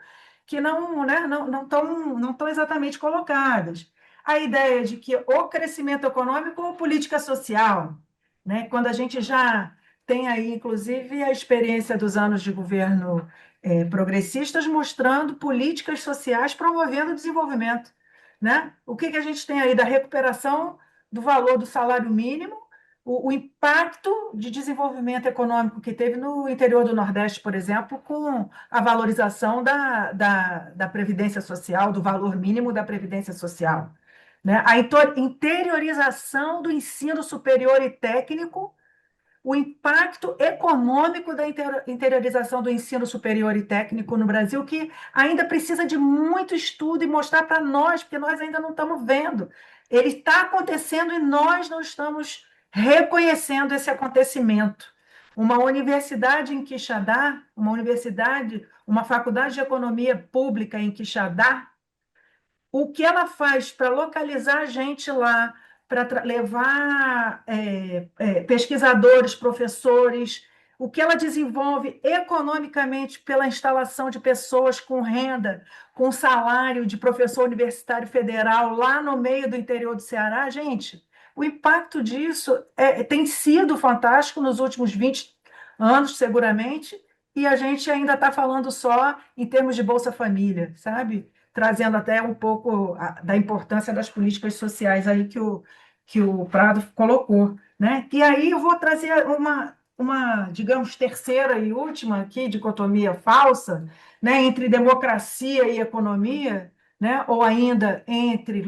né, não estão exatamente colocadas. A ideia de que ou crescimento econômico ou política social, né? Quando a gente já tem aí, inclusive, a experiência dos anos de governo progressistas mostrando políticas sociais promovendo o desenvolvimento, né? O que que a gente tem aí da recuperação do valor do salário mínimo, o impacto de desenvolvimento econômico que teve no interior do Nordeste, por exemplo, com a valorização da Previdência Social, do valor mínimo da Previdência Social, né? A interiorização do ensino superior e técnico, o impacto econômico da interiorização do ensino superior e técnico no Brasil, que ainda precisa de muito estudo e mostrar para nós, porque nós ainda não estamos vendo. Ele está acontecendo e nós não estamos reconhecendo esse acontecimento. Uma universidade em Quixadá, uma faculdade de economia pública em Quixadá, o que ela faz para localizar a gente lá, para levar pesquisadores, professores, o que ela desenvolve economicamente pela instalação de pessoas com renda, com salário de professor universitário federal lá no meio do interior do Ceará, gente, o impacto disso tem sido fantástico nos últimos 20 anos, seguramente, e a gente ainda está falando só em termos de Bolsa Família, sabe? Trazendo até um pouco da importância das políticas sociais aí que o Prado colocou, né? E aí eu vou trazer digamos, terceira e última aqui, dicotomia falsa, né, entre democracia e economia, né, ou ainda entre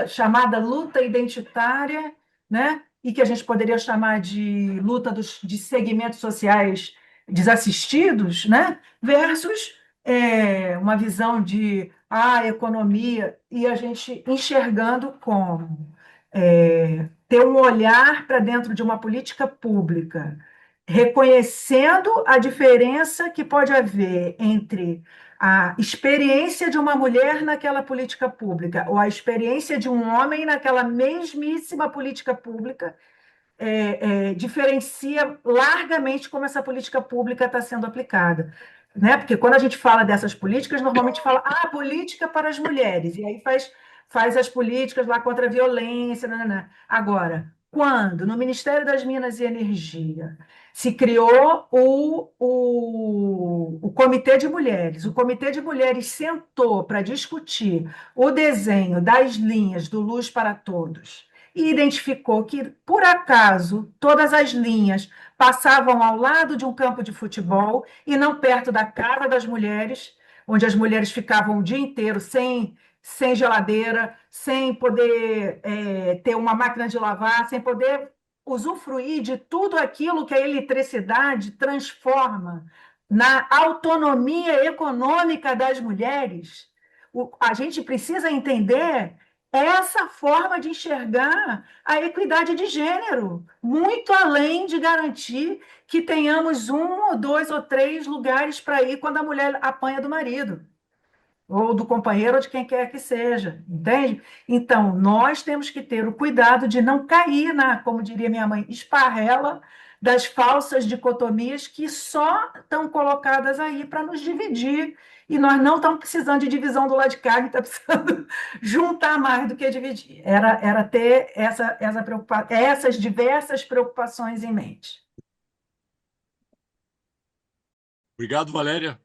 chamada luta identitária, né, e que a gente poderia chamar de luta de segmentos sociais desassistidos, né, versus uma visão de economia e a gente enxergando como ter um olhar para dentro de uma política pública, reconhecendo a diferença que pode haver entre a experiência de uma mulher naquela política pública ou a experiência de um homem naquela mesmíssima política pública, diferencia largamente como essa política pública está sendo aplicada. Né? Porque quando a gente fala dessas políticas, normalmente fala política para as mulheres, e aí faz as políticas lá contra a violência. Nanana. Agora, quando no Ministério das Minas e Energia se criou o Comitê de Mulheres, o Comitê de Mulheres sentou para discutir o desenho das linhas do Luz para Todos e identificou que, por acaso, todas as linhas passavam ao lado de um campo de futebol e não perto da casa das mulheres, onde as mulheres ficavam o dia inteiro sem geladeira, sem poder ter uma máquina de lavar, sem poder usufruir de tudo aquilo que a eletricidade transforma na autonomia econômica das mulheres. A gente precisa entender essa forma de enxergar a equidade de gênero, muito além de garantir que tenhamos um ou dois ou três lugares para ir quando a mulher apanha do marido, ou do companheiro, ou de quem quer que seja, entende? Então, nós temos que ter o cuidado de não cair como diria minha mãe, esparrela das falsas dicotomias que só estão colocadas aí para nos dividir, e nós não estamos precisando de divisão do lado de cá, a gente está precisando juntar mais do que dividir. Era ter essas diversas preocupações em mente. Obrigado, Valéria.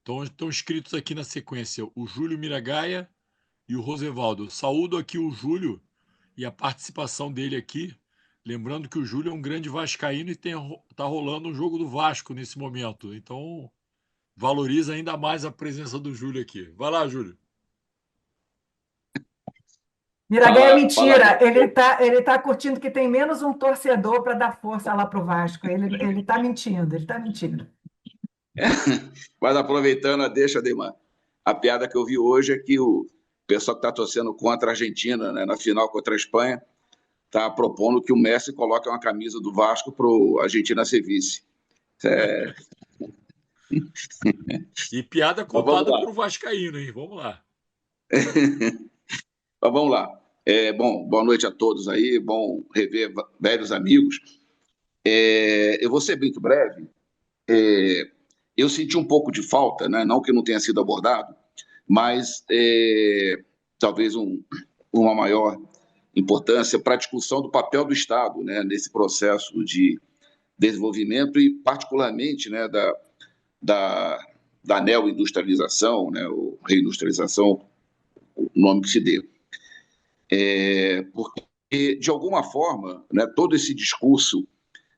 Estão inscritos aqui na sequência o Júlio Miragaia e o Rosevaldo. Saúdo aqui o Júlio e a participação dele aqui. Lembrando que o Júlio é um grande vascaíno e está rolando um jogo do Vasco nesse momento. Então, valoriza ainda mais a presença do Júlio aqui. Vai lá, Júlio. Miragaia é mentira. Ele tá curtindo que tem menos um torcedor para dar força lá para o Vasco. Ele está mentindo, ele está mentindo. Mas aproveitando a deixa, Ademar, a piada que eu vi hoje é que o pessoal que está torcendo contra a Argentina, né, na final contra a Espanha, está propondo que o Messi coloque uma camisa do Vasco para a Argentina ser vice. E piada contada por vascaíno, hein? Vamos lá. Mas vamos lá. Bom, boa noite a todos aí, bom rever velhos amigos. Eu vou ser muito breve. Eu senti um pouco de falta, né? Não que não tenha sido abordado, mas talvez uma maior importância para a discussão do papel do Estado, né? Nesse processo de desenvolvimento e, particularmente, né, da, da neoindustrialização, né, ou reindustrialização, o nome que se dê. Porque, de alguma forma, né, todo esse discurso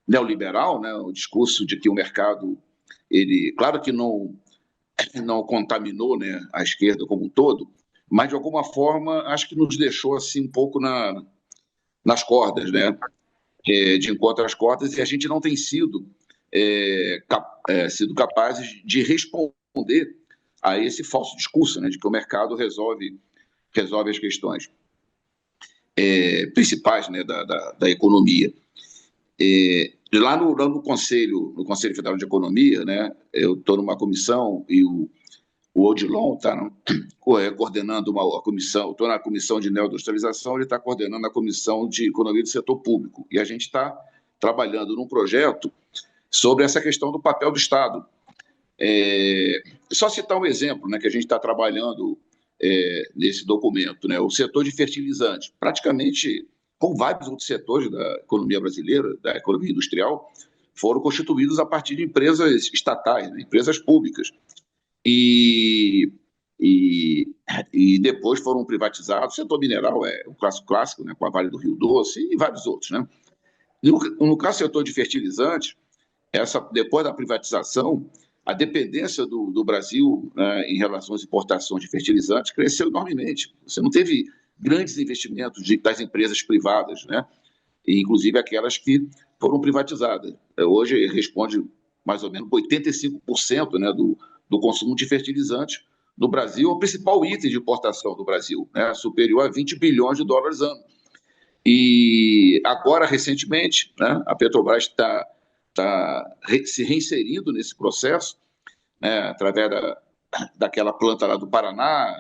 neoliberal, né, o discurso de que o mercado, ele, claro que não contaminou, né, a esquerda como um todo, mas, de alguma forma, acho que nos deixou assim um pouco nas cordas, né, de encontro às cordas, e a gente não tem sido capazes de responder a esse falso discurso, né, de que o mercado resolve as questões principais, né, da economia. Lá no Conselho Federal de Economia, né, eu estou numa comissão e o Odilon está coordenando a comissão, estou na comissão de neoindustrialização, ele está coordenando a comissão de economia do setor público. E a gente está trabalhando num projeto sobre essa questão do papel do Estado. Só citar um exemplo, né, que a gente está trabalhando nesse documento, né, o setor de fertilizantes, praticamente, como vários outros setores da economia brasileira, da economia industrial, foram constituídos a partir de empresas estatais, né, empresas públicas. E depois foram privatizados. O setor mineral é um clássico, né, com a Vale do Rio Doce e vários outros. Né? No caso do setor de fertilizantes, depois da privatização, a dependência do Brasil, né, em relação às importações de fertilizantes cresceu enormemente. Você não teve grandes investimentos das empresas privadas, né, inclusive aquelas que foram privatizadas. Hoje responde mais ou menos 85%, né, do consumo de fertilizantes no Brasil, é o principal item de importação do Brasil, né, superior a 20 bilhões de dólares ano. E agora, recentemente, né, a Petrobras está se reinserindo nesse processo, né, através daquela planta lá do Paraná,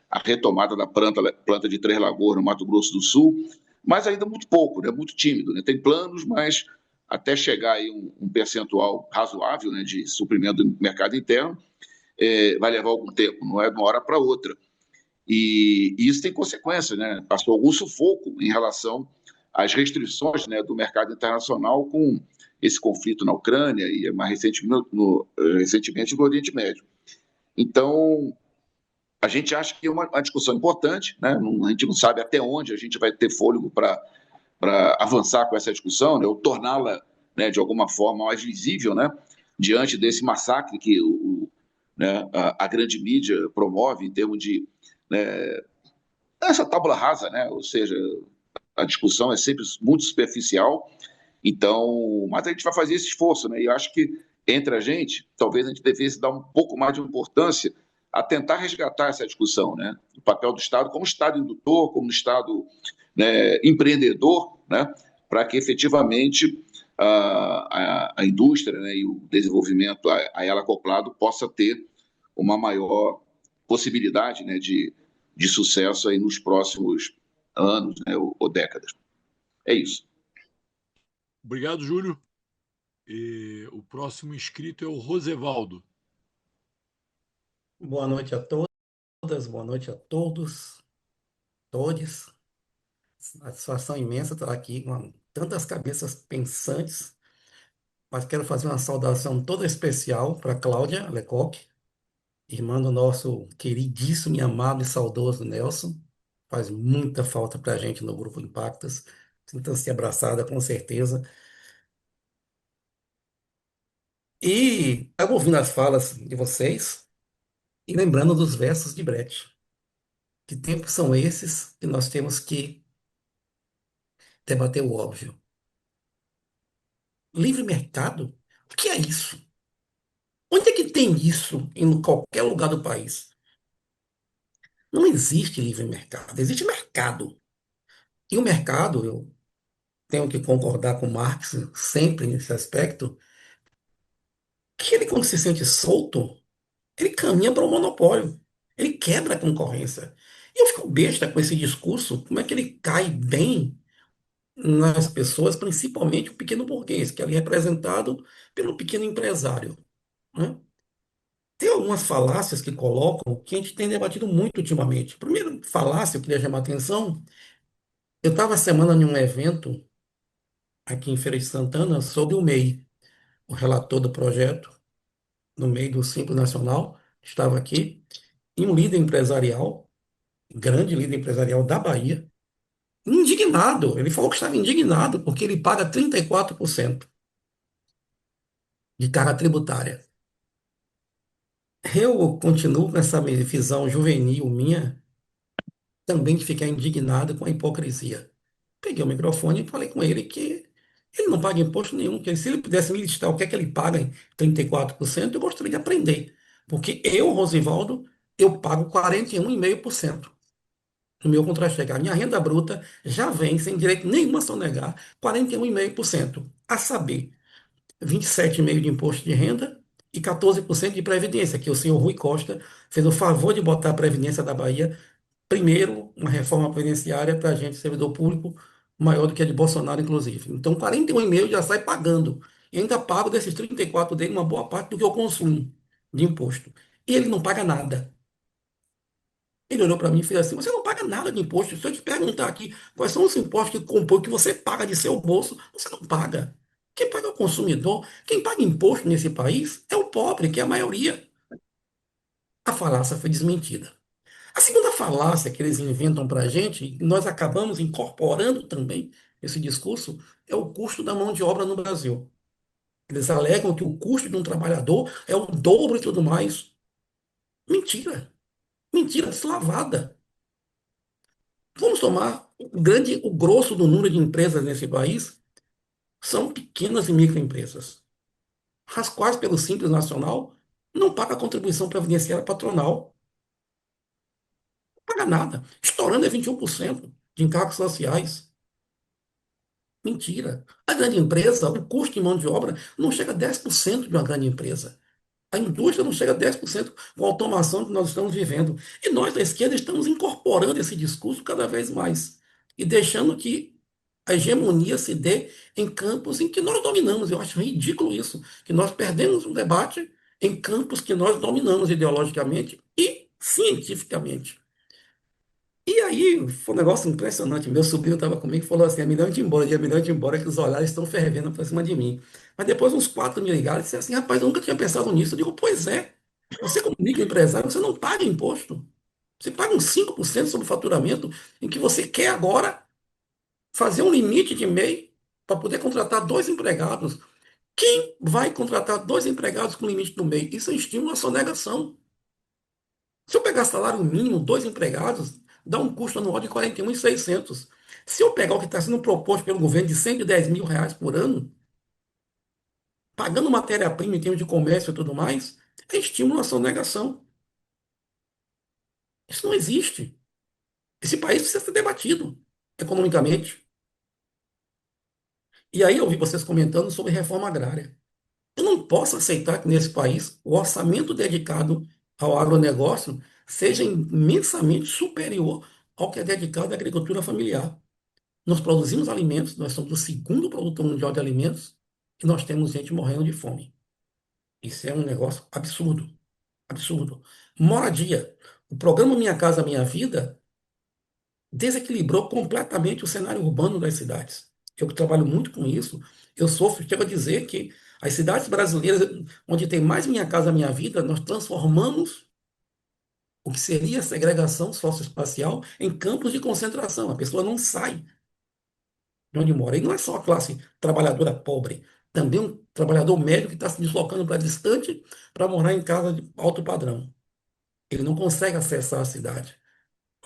a retomada da planta de Três Lagoas, no Mato Grosso do Sul, mas ainda muito pouco, né, muito tímido. Né, tem planos, mas até chegar aí um percentual razoável, né, de suprimento do mercado interno, vai levar algum tempo, não é de uma hora para outra. E isso tem consequências, né? Passou algum sufoco em relação às restrições, né, do mercado internacional com esse conflito na Ucrânia e mais recentemente no Oriente Médio. Então, a gente acha que é uma discussão importante, né? A gente não sabe até onde a gente vai ter fôlego para avançar com essa discussão, né? Ou torná-la, né, de alguma forma mais visível, né, diante desse massacre que né, a grande mídia promove em termos de, né, essa tábula rasa, né? Ou seja, a discussão é sempre muito superficial. Então, mas a gente vai fazer esse esforço, né? E eu acho que entre a gente, talvez a gente devesse dar um pouco mais de importância a tentar resgatar essa discussão, né? O papel do Estado como Estado indutor, como Estado, né, empreendedor, né? Para que efetivamente a indústria, né, e o desenvolvimento a ela acoplado possa ter uma maior possibilidade, né, de sucesso aí nos próximos anos, né, ou décadas. É isso. Obrigado, Júlio. O próximo inscrito é o Rosevaldo. Boa noite a todas, boa noite a todos, todes. Satisfação imensa estar aqui com tantas cabeças pensantes, mas quero fazer uma saudação toda especial para Cláudia Lecoq, irmã do nosso queridíssimo e amado e saudoso Nelson. Faz muita falta para a gente no Grupo Impactos. Sinta-se abraçada, com certeza. E estava ouvindo as falas de vocês e lembrando dos versos de Brecht. Que tempos são esses que nós temos que debater o óbvio? Livre mercado? O que é isso? Onde é que tem isso em qualquer lugar do país? Não existe livre mercado, existe mercado. E o mercado, eu tenho que concordar com Marx sempre nesse aspecto, que ele, quando se sente solto, ele caminha para o monopólio. Ele quebra a concorrência. E eu fico besta com esse discurso, como é que ele cai bem nas pessoas, principalmente o pequeno burguês, que é ali representado pelo pequeno empresário, né? Tem algumas falácias que colocam que a gente tem debatido muito ultimamente. Primeiro, falácia, eu queria chamar a atenção. Eu estava semana em um evento aqui em Feira de Santana sobre o MEI. o relator do projeto, no meio do Simples Nacional, estava aqui, e um líder empresarial, grande líder empresarial da Bahia, indignado. Ele falou que estava indignado porque ele paga 34% de carga tributária. Eu continuo com essa visão juvenil minha, também de ficar indignado com a hipocrisia. Peguei o microfone e falei com ele que ele não paga imposto nenhum, que se ele pudesse me listar o que é que ele paga em 34%, eu gostaria de aprender. Porque eu, Rosivaldo, eu pago 41,5% no meu contra-cheque. A minha renda bruta já vem, sem direito nenhum a sonegar, 41,5%. A saber, 27,5% de imposto de renda e 14% de previdência, que o senhor Rui Costa fez o favor de botar a Previdência da Bahia primeiro, uma reforma previdenciária para a gente, servidor público, maior do que a de Bolsonaro, inclusive. Então, 41,5% já sai pagando. E ainda pago desses 34 dele uma boa parte do que eu consumo de imposto. E ele não paga nada. Ele olhou para mim e fez assim: você não paga nada de imposto. Se eu te perguntar aqui quais são os impostos que compõem que você paga de seu bolso, você não paga. Quem paga é o consumidor. Quem paga imposto nesse país é o pobre, que é a maioria. A falácia foi desmentida. A segunda falácia que eles inventam para a gente, e nós acabamos incorporando também esse discurso, é o custo da mão de obra no Brasil. Eles alegam que o custo de um trabalhador é o dobro e tudo mais. Mentira. Mentira deslavada. Vamos tomar o grosso do número de empresas nesse país são pequenas e microempresas, as quais, pelo Simples Nacional, não pagam a contribuição previdenciária patronal. Não paga nada. Estourando é 21% de encargos sociais. Mentira. A grande empresa, o custo de mão de obra não chega a 10% de uma grande empresa. A indústria não chega a 10% com a automação que nós estamos vivendo. E nós, da esquerda, estamos incorporando esse discurso cada vez mais e deixando que a hegemonia se dê em campos em que nós dominamos. Eu acho ridículo isso, que nós perdemos um debate em campos que nós dominamos ideologicamente e cientificamente. E aí, foi um negócio impressionante. Meu sobrinho estava comigo e falou assim: é melhor ir embora, é melhor ir embora, que os olhares estão fervendo para cima de mim. Mas depois, uns quatro me ligaram e disseram assim: rapaz, eu nunca tinha pensado nisso. Eu digo: pois é, você, como microempresário, você não paga imposto. Você paga uns 5% sobre o faturamento, em que você quer agora fazer um limite de MEI para poder contratar dois empregados. Quem vai contratar dois empregados com limite do MEI? Isso é estímulo à sonegação. Se eu pegar salário mínimo, dois empregados, dá um custo anual de 41.600. Se eu pegar o que está sendo proposto pelo governo de R$ 110.000 por ano, pagando matéria-prima em termos de comércio e tudo mais, é estímulo à sonegação. Isso não existe. Esse país precisa ser debatido economicamente. E aí eu vi vocês comentando sobre reforma agrária. Eu não posso aceitar que nesse país o orçamento dedicado ao agronegócio seja imensamente superior ao que é dedicado à agricultura familiar. Nós produzimos alimentos, nós somos o segundo produtor mundial de alimentos e nós temos gente morrendo de fome. Isso é um negócio absurdo, absurdo. Moradia. O programa Minha Casa Minha Vida desequilibrou completamente o cenário urbano das cidades. Eu que trabalho muito com isso, eu sofro, chego a dizer que as cidades brasileiras, onde tem mais Minha Casa Minha Vida, nós transformamos o que seria a segregação socioespacial em campos de concentração. A pessoa não sai de onde mora. E não é só a classe trabalhadora pobre, também um trabalhador médio que está se deslocando para distante para morar em casa de alto padrão. Ele não consegue acessar a cidade.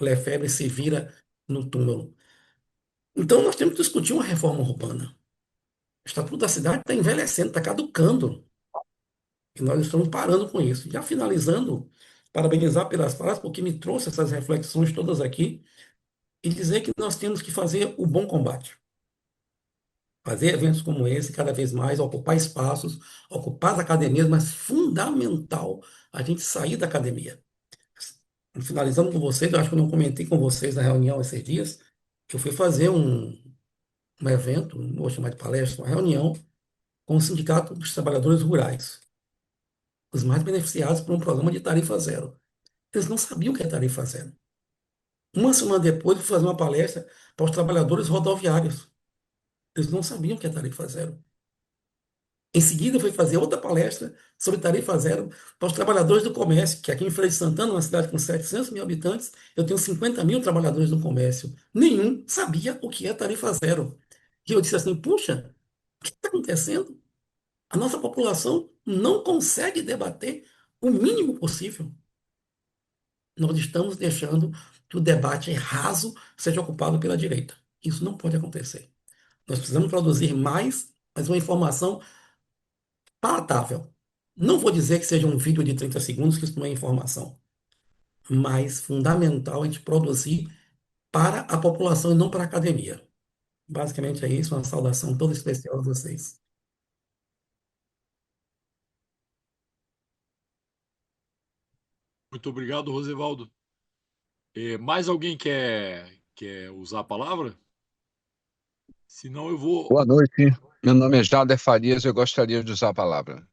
O Lefebvre se vira no túmulo. Então nós temos que discutir uma reforma urbana. O Estatuto da Cidade está envelhecendo, está caducando. E nós estamos parando com isso. Já finalizando, parabenizar pelas falas, porque me trouxe essas reflexões todas aqui, e dizer que nós temos que fazer o bom combate. Fazer eventos como esse cada vez mais, ocupar espaços, ocupar as academias, mas fundamental a gente sair da academia. Finalizando com vocês, eu acho que eu não comentei com vocês na reunião esses dias, que eu fui fazer um evento, não vou chamar de palestra, uma reunião com o Sindicato dos Trabalhadores Rurais, os mais beneficiados por um programa de tarifa zero. Eles não sabiam o que é tarifa zero. Uma semana depois, eu fui fazer uma palestra para os trabalhadores rodoviários. Eles não sabiam o que é tarifa zero. Em seguida, foi fazer outra palestra sobre tarifa zero para os trabalhadores do comércio, que aqui em Feira de Santana, uma cidade com 700 mil habitantes, eu tenho 50 mil trabalhadores do comércio. Nenhum sabia o que é tarifa zero. E eu disse assim: puxa, o que está acontecendo? A nossa população não consegue debater o mínimo possível. Nós estamos deixando que o debate raso seja ocupado pela direita. Isso não pode acontecer. Nós precisamos produzir mais, mas uma informação palatável. Não vou dizer que seja um vídeo de 30 segundos, que isso não é informação, mas fundamental a gente produzir para a população e não para a academia. Basicamente é isso, uma saudação toda especial a vocês. Muito obrigado, Rosevaldo. Mais alguém quer usar a palavra? Se não, eu vou. Boa noite. Meu nome é Jader Farias e eu gostaria de usar a palavra.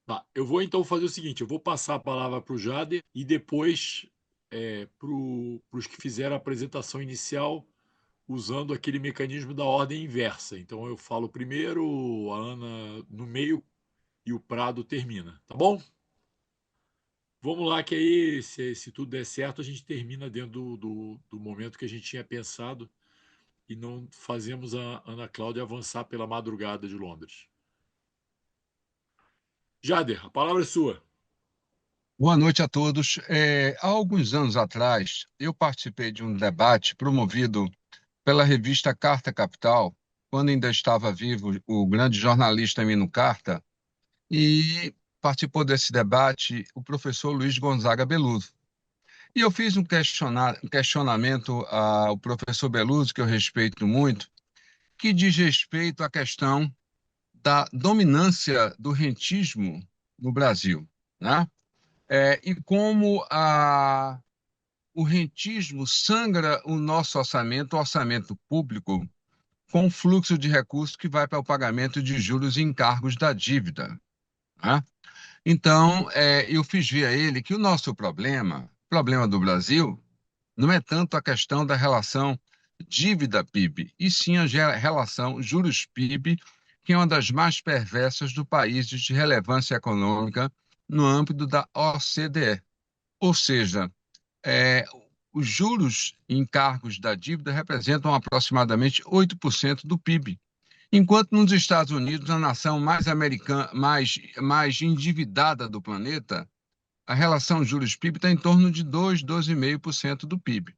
Tá, eu vou então fazer o seguinte: eu vou passar a palavra para o Jader e depois para os que fizeram a apresentação inicial usando aquele mecanismo da ordem inversa. Então eu falo primeiro, a Ana no meio e o Prado termina, tá bom? Vamos lá, que aí, se tudo der certo, a gente termina dentro do momento que a gente tinha pensado e não fazemos a Ana Cláudia avançar pela madrugada de Londres. Jader, a palavra é sua. Boa noite a todos. Há alguns anos atrás, eu participei de um debate promovido pela revista Carta Capital, quando ainda estava vivo o grande jornalista Emino Carta, e participou desse debate o professor Luiz Gonzaga Beluso. E eu fiz um questionamento ao professor Beluso, que eu respeito muito, que diz respeito à questão da dominância do rentismo no Brasil, né? E como o rentismo sangra o orçamento público, com o fluxo de recursos que vai para o pagamento de juros e encargos da dívida, né? Então, eu fiz ver a ele que o nosso problema do Brasil, não é tanto a questão da relação dívida-PIB, e sim a relação juros-PIB, que é uma das mais perversas do país de relevância econômica no âmbito da OCDE. Ou seja, é, os juros e encargos da dívida representam aproximadamente 8% do PIB, enquanto nos Estados Unidos, a nação mais americana, mais endividada do planeta, a relação juros-PIB está em torno de 2,5% do PIB.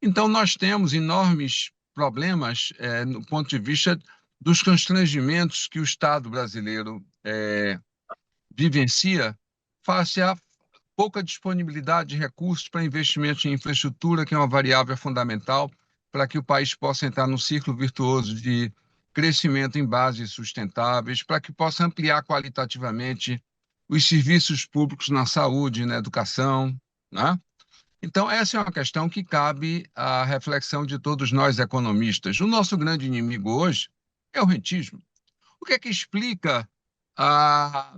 Então, nós temos enormes problemas no ponto de vista dos constrangimentos que o Estado brasileiro vivencia face à pouca disponibilidade de recursos para investimentos em infraestrutura, que é uma variável fundamental para que o país possa entrar num ciclo virtuoso de crescimento em bases sustentáveis, para que possa ampliar qualitativamente os serviços públicos na saúde e na educação, né? Então, essa é uma questão que cabe à reflexão de todos nós economistas. O nosso grande inimigo hoje é o rentismo. O que é que explica a,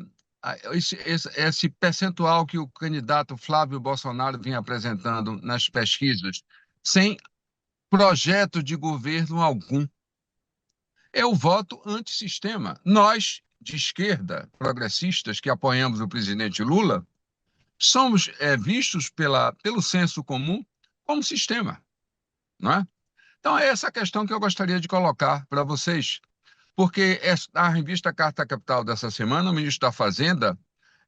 esse percentual que o candidato Flávio Bolsonaro vem apresentando nas pesquisas, sem projeto de governo algum? É o voto antissistema. Nós, de esquerda, progressistas, que apoiamos o presidente Lula, somos vistos pelo senso comum como sistema, não é? Então, é essa a questão que eu gostaria de colocar para vocês, porque a revista Carta Capital dessa semana, o ministro da Fazenda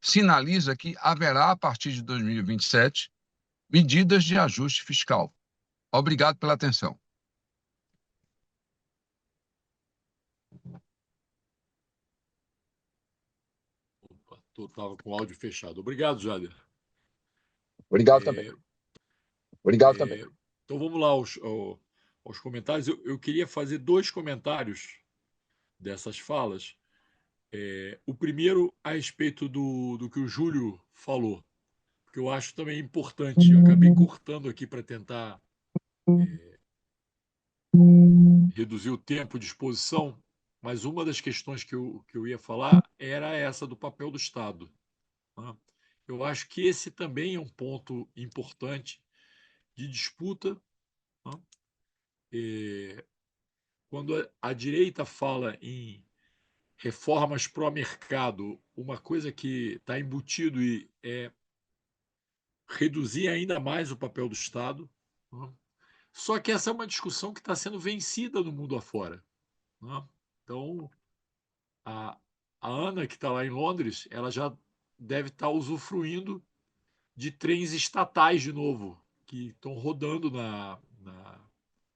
sinaliza que haverá, a partir de 2027, medidas de ajuste fiscal. Obrigado pela atenção. Estava com o áudio fechado. Obrigado, Jader. Obrigado também. Obrigado também. Então vamos lá aos comentários. Eu queria fazer dois comentários dessas falas. O primeiro a respeito do que o Júlio falou, que eu acho também importante. Eu acabei cortando aqui para tentar reduzir o tempo de exposição, mas uma das questões que eu ia falar era essa do papel do Estado, né? Eu acho que esse também é um ponto importante de disputa, né? Quando a direita fala em reformas pró-mercado, uma coisa que está embutido e é reduzir ainda mais o papel do Estado. Né? Só que essa é uma discussão que está sendo vencida no mundo afora. Né? Então, a, a Ana, que está lá em Londres, ela já deve estar usufruindo de trens estatais de novo, que estão rodando na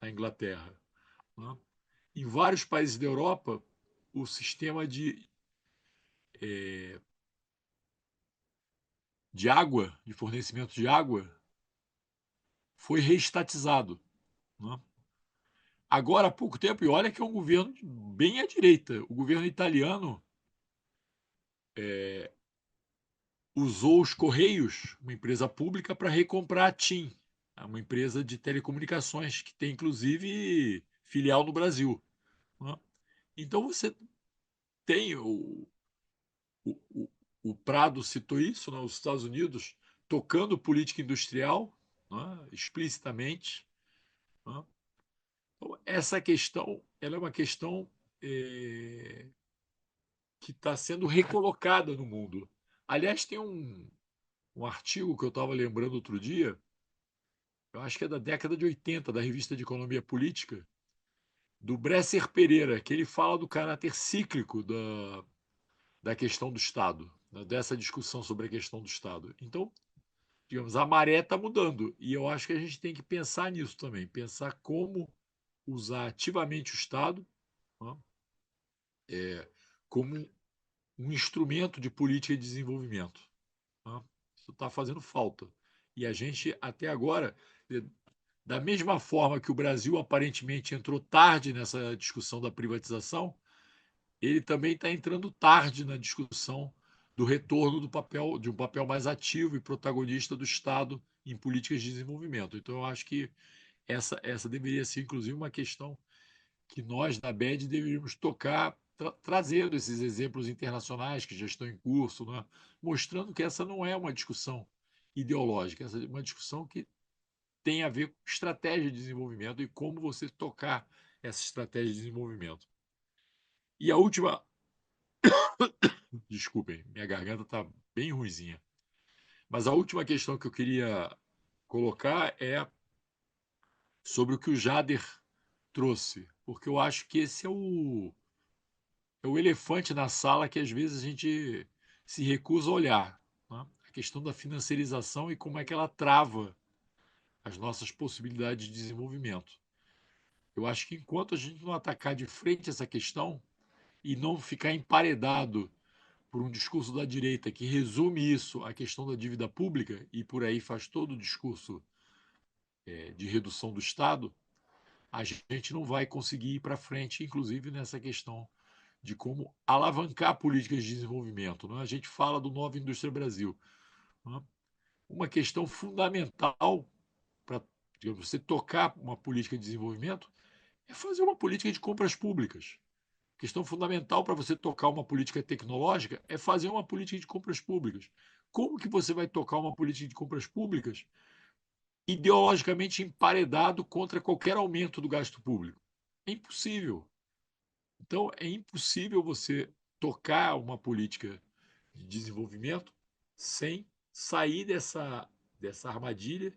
Inglaterra. Né? Em vários países da Europa, o sistema de água, de fornecimento de água, foi reestatizado. Né? Agora há pouco tempo, e olha que é um governo bem à direita, o governo italiano usou os Correios, uma empresa pública, para recomprar a TIM, uma empresa de telecomunicações que tem inclusive filial no Brasil. Né? Então você tem o, o Prado citou isso, né? Os Estados Unidos tocando política industrial, né? Explicitamente. Né? Então, essa questão ela é uma questão eh, que está sendo recolocada no mundo. Aliás, tem um artigo que eu estava lembrando outro dia, eu acho que é da década de 80, da revista de Economia Política, do Bresser Pereira, que ele fala do caráter cíclico da questão do Estado, né, dessa discussão sobre a questão do Estado. Então, digamos, a maré está mudando e eu acho que a gente tem que pensar nisso também, pensar como usar ativamente o Estado, né, como um instrumento de política de desenvolvimento. Né? Isso está fazendo falta. E a gente, até agora, da mesma forma que o Brasil aparentemente entrou tarde nessa discussão da privatização, ele também está entrando tarde na discussão do retorno do papel, de um papel mais ativo e protagonista do Estado em políticas de desenvolvimento. Então, eu acho que essa deveria ser, inclusive, uma questão que nós, da BED, deveríamos tocar, trazendo esses exemplos internacionais que já estão em curso, né? Mostrando que essa não é uma discussão ideológica, essa é uma discussão que tem a ver com estratégia de desenvolvimento e como você tocar essa estratégia de desenvolvimento. E a última, desculpem, minha garganta está bem ruizinha, mas a última questão que eu queria colocar é sobre o que o Jader trouxe, porque eu acho que esse é o elefante na sala que às vezes a gente se recusa a olhar. Né? A questão da financiarização e como é que ela trava as nossas possibilidades de desenvolvimento. Eu acho que enquanto a gente não atacar de frente essa questão e não ficar emparedado por um discurso da direita que resume isso à questão da dívida pública e por aí faz todo o discurso de redução do Estado, a gente não vai conseguir ir para frente, inclusive nessa questão de como alavancar políticas de desenvolvimento. Né? A gente fala do Nova Indústria Brasil. Né? Uma questão fundamental para você tocar uma política de desenvolvimento é fazer uma política de compras públicas. A questão fundamental para você tocar uma política tecnológica é fazer uma política de compras públicas. Como que você vai tocar uma política de compras públicas ideologicamente emparedado contra qualquer aumento do gasto público? É impossível. Então, é impossível você tocar uma política de desenvolvimento sem sair dessa armadilha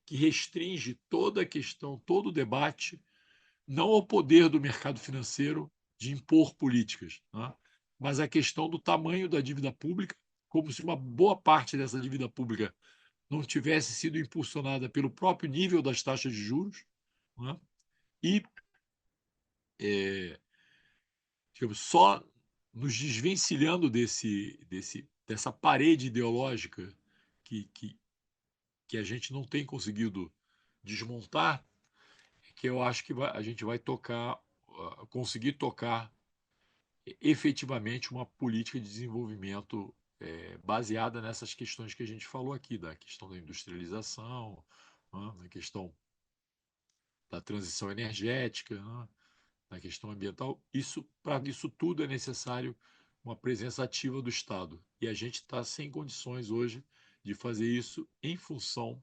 que restringe toda a questão, todo o debate, não ao poder do mercado financeiro de impor políticas, né? Mas a questão do tamanho da dívida pública, como se uma boa parte dessa dívida pública não tivesse sido impulsionada pelo próprio nível das taxas de juros, né? E digamos, só nos desvencilhando dessa parede ideológica que, que, que a gente não tem conseguido desmontar, que eu acho que a gente vai tocar, conseguir tocar efetivamente uma política de desenvolvimento baseada nessas questões que a gente falou aqui, da questão da industrialização, né, da questão da transição energética, né, na questão ambiental, para isso tudo é necessário uma presença ativa do Estado. E a gente está sem condições hoje de fazer isso em função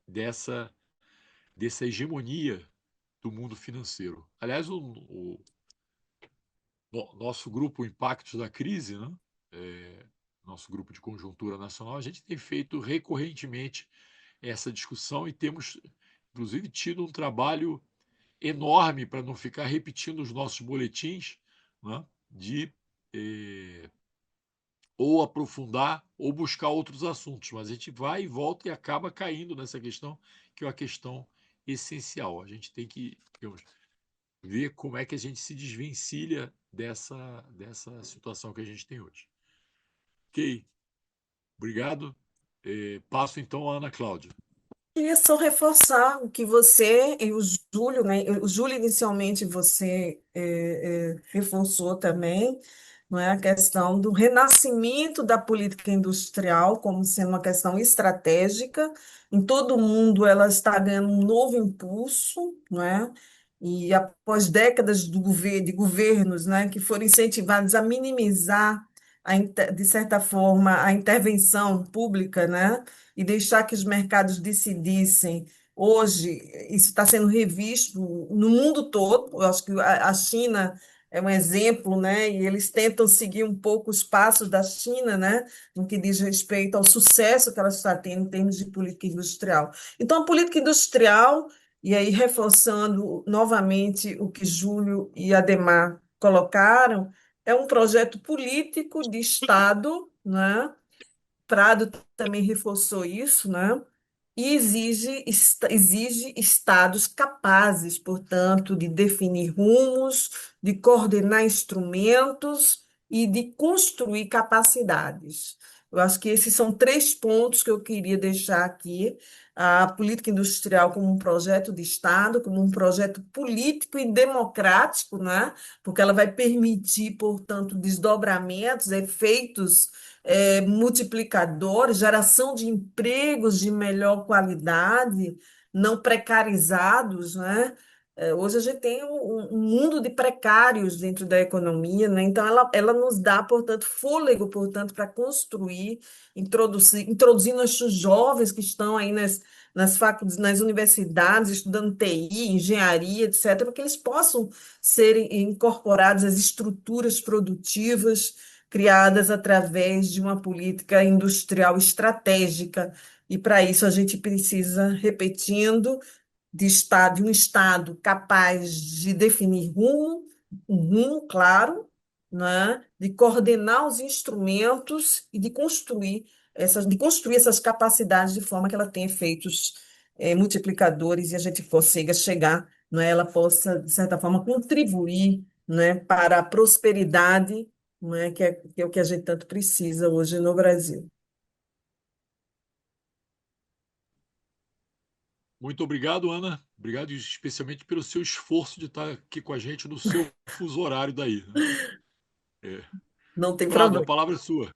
dessa hegemonia do mundo financeiro. Aliás, nosso grupo Impactos da Crise, né? Nosso grupo de conjuntura nacional, a gente tem feito recorrentemente essa discussão e temos, inclusive, tido um trabalho enorme para não ficar repetindo os nossos boletins, né? De ou aprofundar ou buscar outros assuntos, mas a gente vai e volta e acaba caindo nessa questão, que é uma questão essencial. A gente tem que, digamos, ver como é que a gente se desvencilha dessa situação que a gente tem hoje. Ok, obrigado. Passo então à Ana Cláudia. Queria só reforçar o que você e o Júlio, né? O Júlio, inicialmente, você reforçou também, não é? A questão do renascimento da política industrial como sendo uma questão estratégica. Em todo o mundo, ela está ganhando um novo impulso, não é? E após décadas de governos, né, que foram incentivados a minimizar, de certa forma, a intervenção pública, né? E deixar que os mercados decidissem. Hoje, isso está sendo revisto no mundo todo. Eu acho que a China é um exemplo, né? E eles tentam seguir um pouco os passos da China, né? No que diz respeito ao sucesso que ela está tendo em termos de política industrial. Então, a política industrial, e aí reforçando novamente o que Júlio e Ademar colocaram, é um projeto político de Estado, né? Prado também reforçou isso, né? E exige estados capazes, portanto, de definir rumos, de coordenar instrumentos e de construir capacidades. Eu acho que esses são três pontos que eu queria deixar aqui. A política industrial como um projeto de Estado, como um projeto político e democrático, né? Porque ela vai permitir, portanto, desdobramentos, efeitos multiplicadores, geração de empregos de melhor qualidade, não precarizados, né? Hoje a gente tem um mundo de precários dentro da economia, né? Então ela nos dá, portanto, fôlego, portanto, para construir, introduzir nossos jovens que estão aí nas faculdades, nas universidades, estudando TI, engenharia, etc., para que eles possam serem incorporados às estruturas produtivas criadas através de uma política industrial estratégica. E para isso a gente precisa, repetindo, de um Estado capaz de definir um rumo claro, né? De coordenar os instrumentos e de construir essas capacidades de forma que ela tenha efeitos multiplicadores e a gente consiga chegar, né? Ela possa, de certa forma, contribuir, né, para a prosperidade, né, que é o que a gente tanto precisa hoje no Brasil. Muito obrigado, Ana. Obrigado especialmente pelo seu esforço de estar aqui com a gente no seu fuso horário daí, né? É. Não tem Prado, a problema. palavra é sua.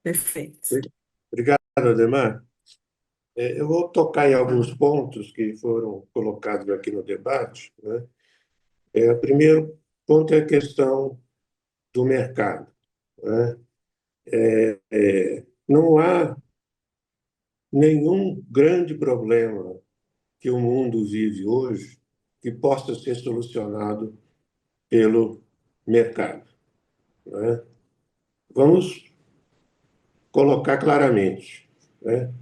Perfeito. Obrigado, Ademar. Eu vou tocar em alguns pontos que foram colocados aqui no debate, né? O primeiro ponto é a questão do mercado, né? Não há nenhum grande problema que o mundo vive hoje que possa ser solucionado pelo mercado, né? Vamos colocar claramente, né?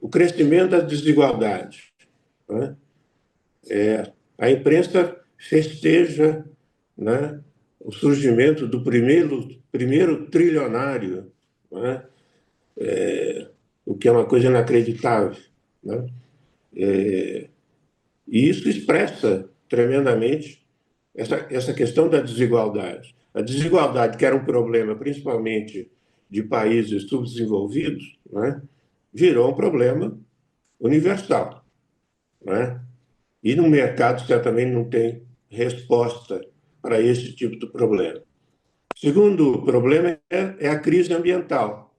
O crescimento da desigualdade, né? A imprensa festeja, né, o surgimento do primeiro trilionário, né? O que é uma coisa inacreditável, né? E isso expressa tremendamente essa questão da desigualdade. A desigualdade, que era um problema principalmente de países subdesenvolvidos, né, virou um problema universal, né? E no mercado certamente não tem resposta para esse tipo de problema. O segundo problema é a crise ambiental,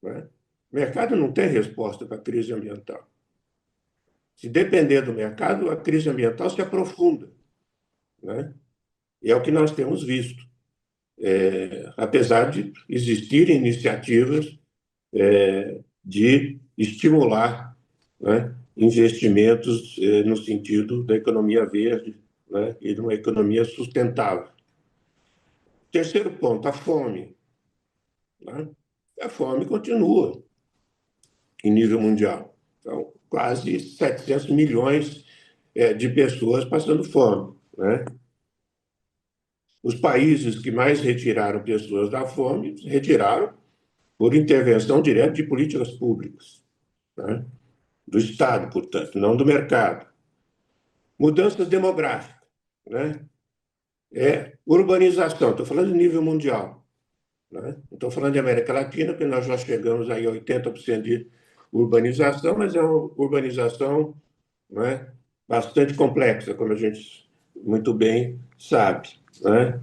né? O mercado não tem resposta para a crise ambiental. Se depender do mercado, a crise ambiental se aprofunda, né? E é o que nós temos visto. Apesar de existirem iniciativas de estimular, né, investimentos no sentido da economia verde, né, e de uma economia sustentável. Terceiro ponto, a fome. Né? A fome continua em nível mundial. Então, quase 700 milhões de pessoas passando fome. Né? Os países que mais retiraram pessoas da fome, retiraram por intervenção direta de políticas públicas, né? Do Estado, portanto, não do mercado. Mudanças demográficas, né? Urbanização, estou falando de nível mundial. Né? Não estou falando de América Latina, porque nós já chegamos aí a 80% de urbanização, mas é uma urbanização, né, bastante complexa, como a gente muito bem sabe. Né?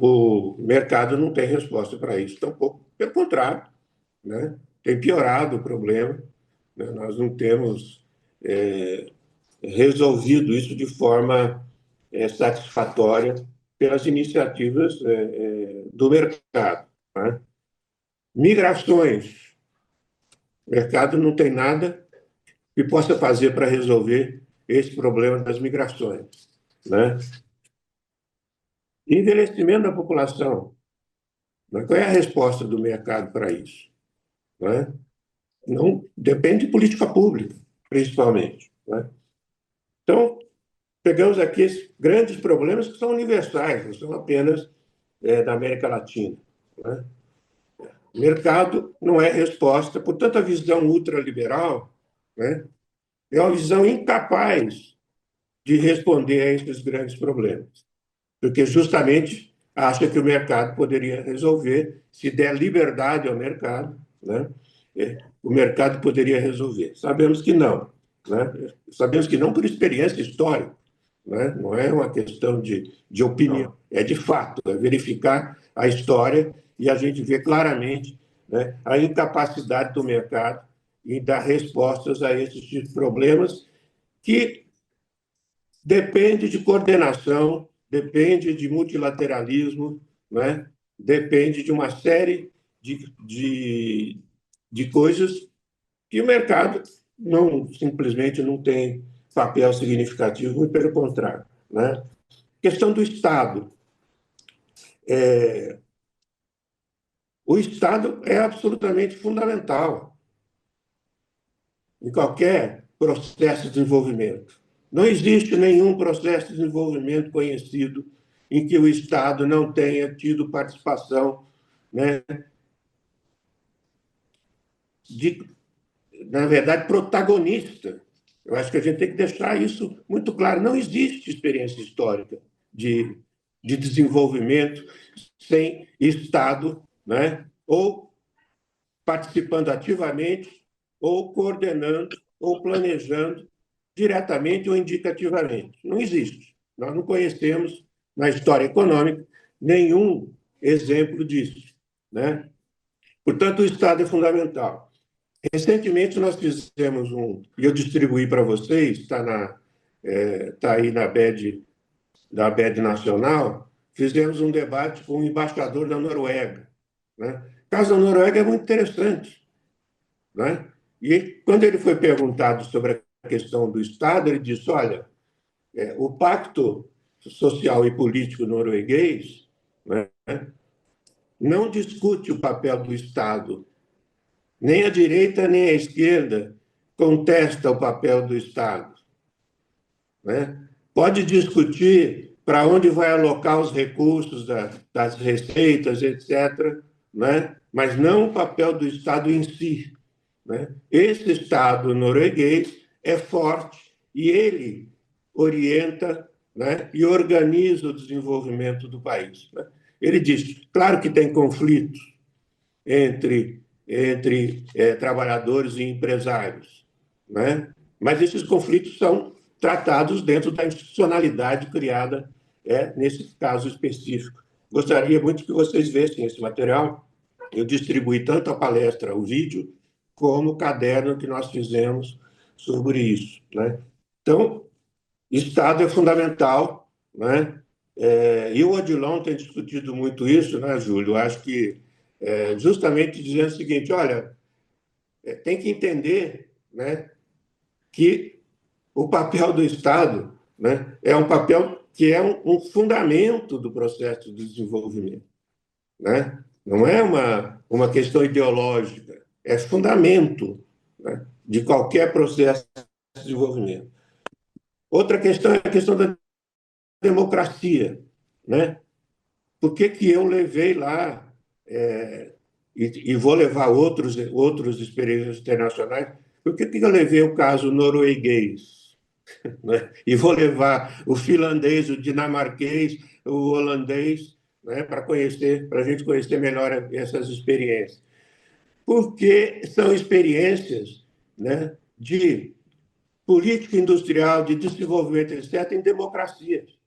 O mercado não tem resposta para isso, tampouco. Pelo contrário, né? Tem piorado o problema. Né? Nós não temos resolvido isso de forma satisfatória pelas iniciativas do mercado. Né? Migrações. O mercado não tem nada que possa fazer para resolver esse problema das migrações. Né? Envelhecimento da população. Né? Qual é a resposta do mercado para isso? Né? Não, depende de política pública, principalmente. Né? Então, pegamos aqui esses grandes problemas que são universais, não são apenas da América Latina. Né? O mercado não é resposta, portanto, a visão ultraliberal, né, é uma visão incapaz de responder a esses grandes problemas, porque justamente acha que o mercado poderia resolver, se der liberdade ao mercado, né, o mercado poderia resolver. Sabemos que não. Né? Sabemos que não por experiência histórica. Né? Não é uma questão de opinião, é de fato, é verificar a história e a gente vê claramente, né, a incapacidade do mercado em dar respostas a esses problemas que depende de coordenação, depende de multilateralismo, né? Depende de uma série de coisas que o mercado simplesmente não tem papel significativo, muito pelo contrário. Né? Questão do Estado. O Estado é absolutamente fundamental em qualquer processo de desenvolvimento. Não existe nenhum processo de desenvolvimento conhecido em que o Estado não tenha tido participação, né, na verdade, protagonista. Eu acho que a gente tem que deixar isso muito claro. Não existe experiência histórica de desenvolvimento sem Estado, né, ou participando ativamente, ou coordenando, ou planejando diretamente ou indicativamente. Não existe. Nós não conhecemos, na história econômica, nenhum exemplo disso. Né? Portanto, o Estado é fundamental. Recentemente, nós fizemos e eu distribuí para vocês, está aí na BED Nacional, fizemos um debate com o embaixador da Noruega. Né? O caso da Noruega é muito interessante. Né? E quando ele foi perguntado sobre a questão do Estado, ele disse, olha, o Pacto Social e Político norueguês, né, não discute o papel do Estado. Nem a direita nem a esquerda contesta o papel do Estado. Né? Pode discutir para onde vai alocar os recursos das receitas, etc., né? Mas não o papel do Estado em si. Né? Esse Estado norueguês é forte e ele orienta, né, e organiza o desenvolvimento do país. Né? Ele diz, claro que tem conflitos entre trabalhadores e empresários, né? Mas esses conflitos são tratados dentro da institucionalidade criada nesse caso específico. Gostaria muito que vocês vissem esse material. Eu distribuí tanto a palestra, o vídeo, como o caderno que nós fizemos sobre isso. Né? Então, Estado é fundamental. Né? E o Odilon tem discutido muito isso, né, Júlio? Eu acho que justamente dizendo o seguinte, olha, tem que entender, né, que o papel do Estado, né, é um papel que é um fundamento do processo de desenvolvimento, né? Não é uma questão ideológica, é fundamento, né, de qualquer processo de desenvolvimento. Outra questão é a questão da democracia, né? Por que que eu levei lá, e vou levar outros experiências internacionais, por que que eu levei o caso norueguês, né? E vou levar o finlandês, o dinamarquês, o holandês, né, para a gente conhecer melhor essas experiências? Porque são experiências, né, de política industrial, de desenvolvimento, etc., em democracias.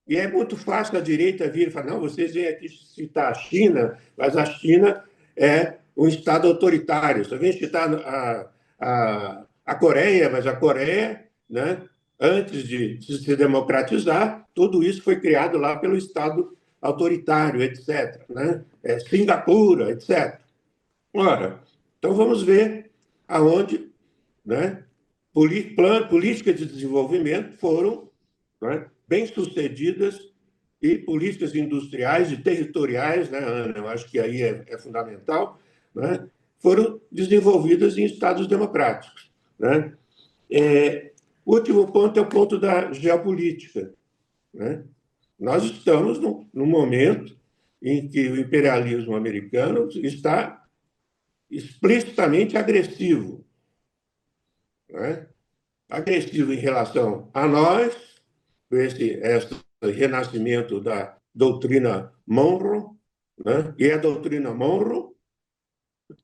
E é muito fácil a direita vir e falar: não, vocês vêm aqui citar a China, mas a China é um Estado autoritário. Você vem citar a Coreia, mas a Coreia, né, antes de se democratizar, tudo isso foi criado lá pelo Estado autoritário, etc., né? Singapura, etc. Ora, então vamos ver aonde, né, políticas de desenvolvimento foram, né, bem-sucedidas, e políticas industriais e territoriais, né, Ana? Eu acho que aí é fundamental, né, foram desenvolvidas em Estados democráticos, né? O último ponto é o ponto da geopolítica, né? Nós estamos num momento em que o imperialismo americano está explicitamente agressivo, né? Agressivo em relação a nós, com esse renascimento da doutrina Monroe, né? E a doutrina Monroe,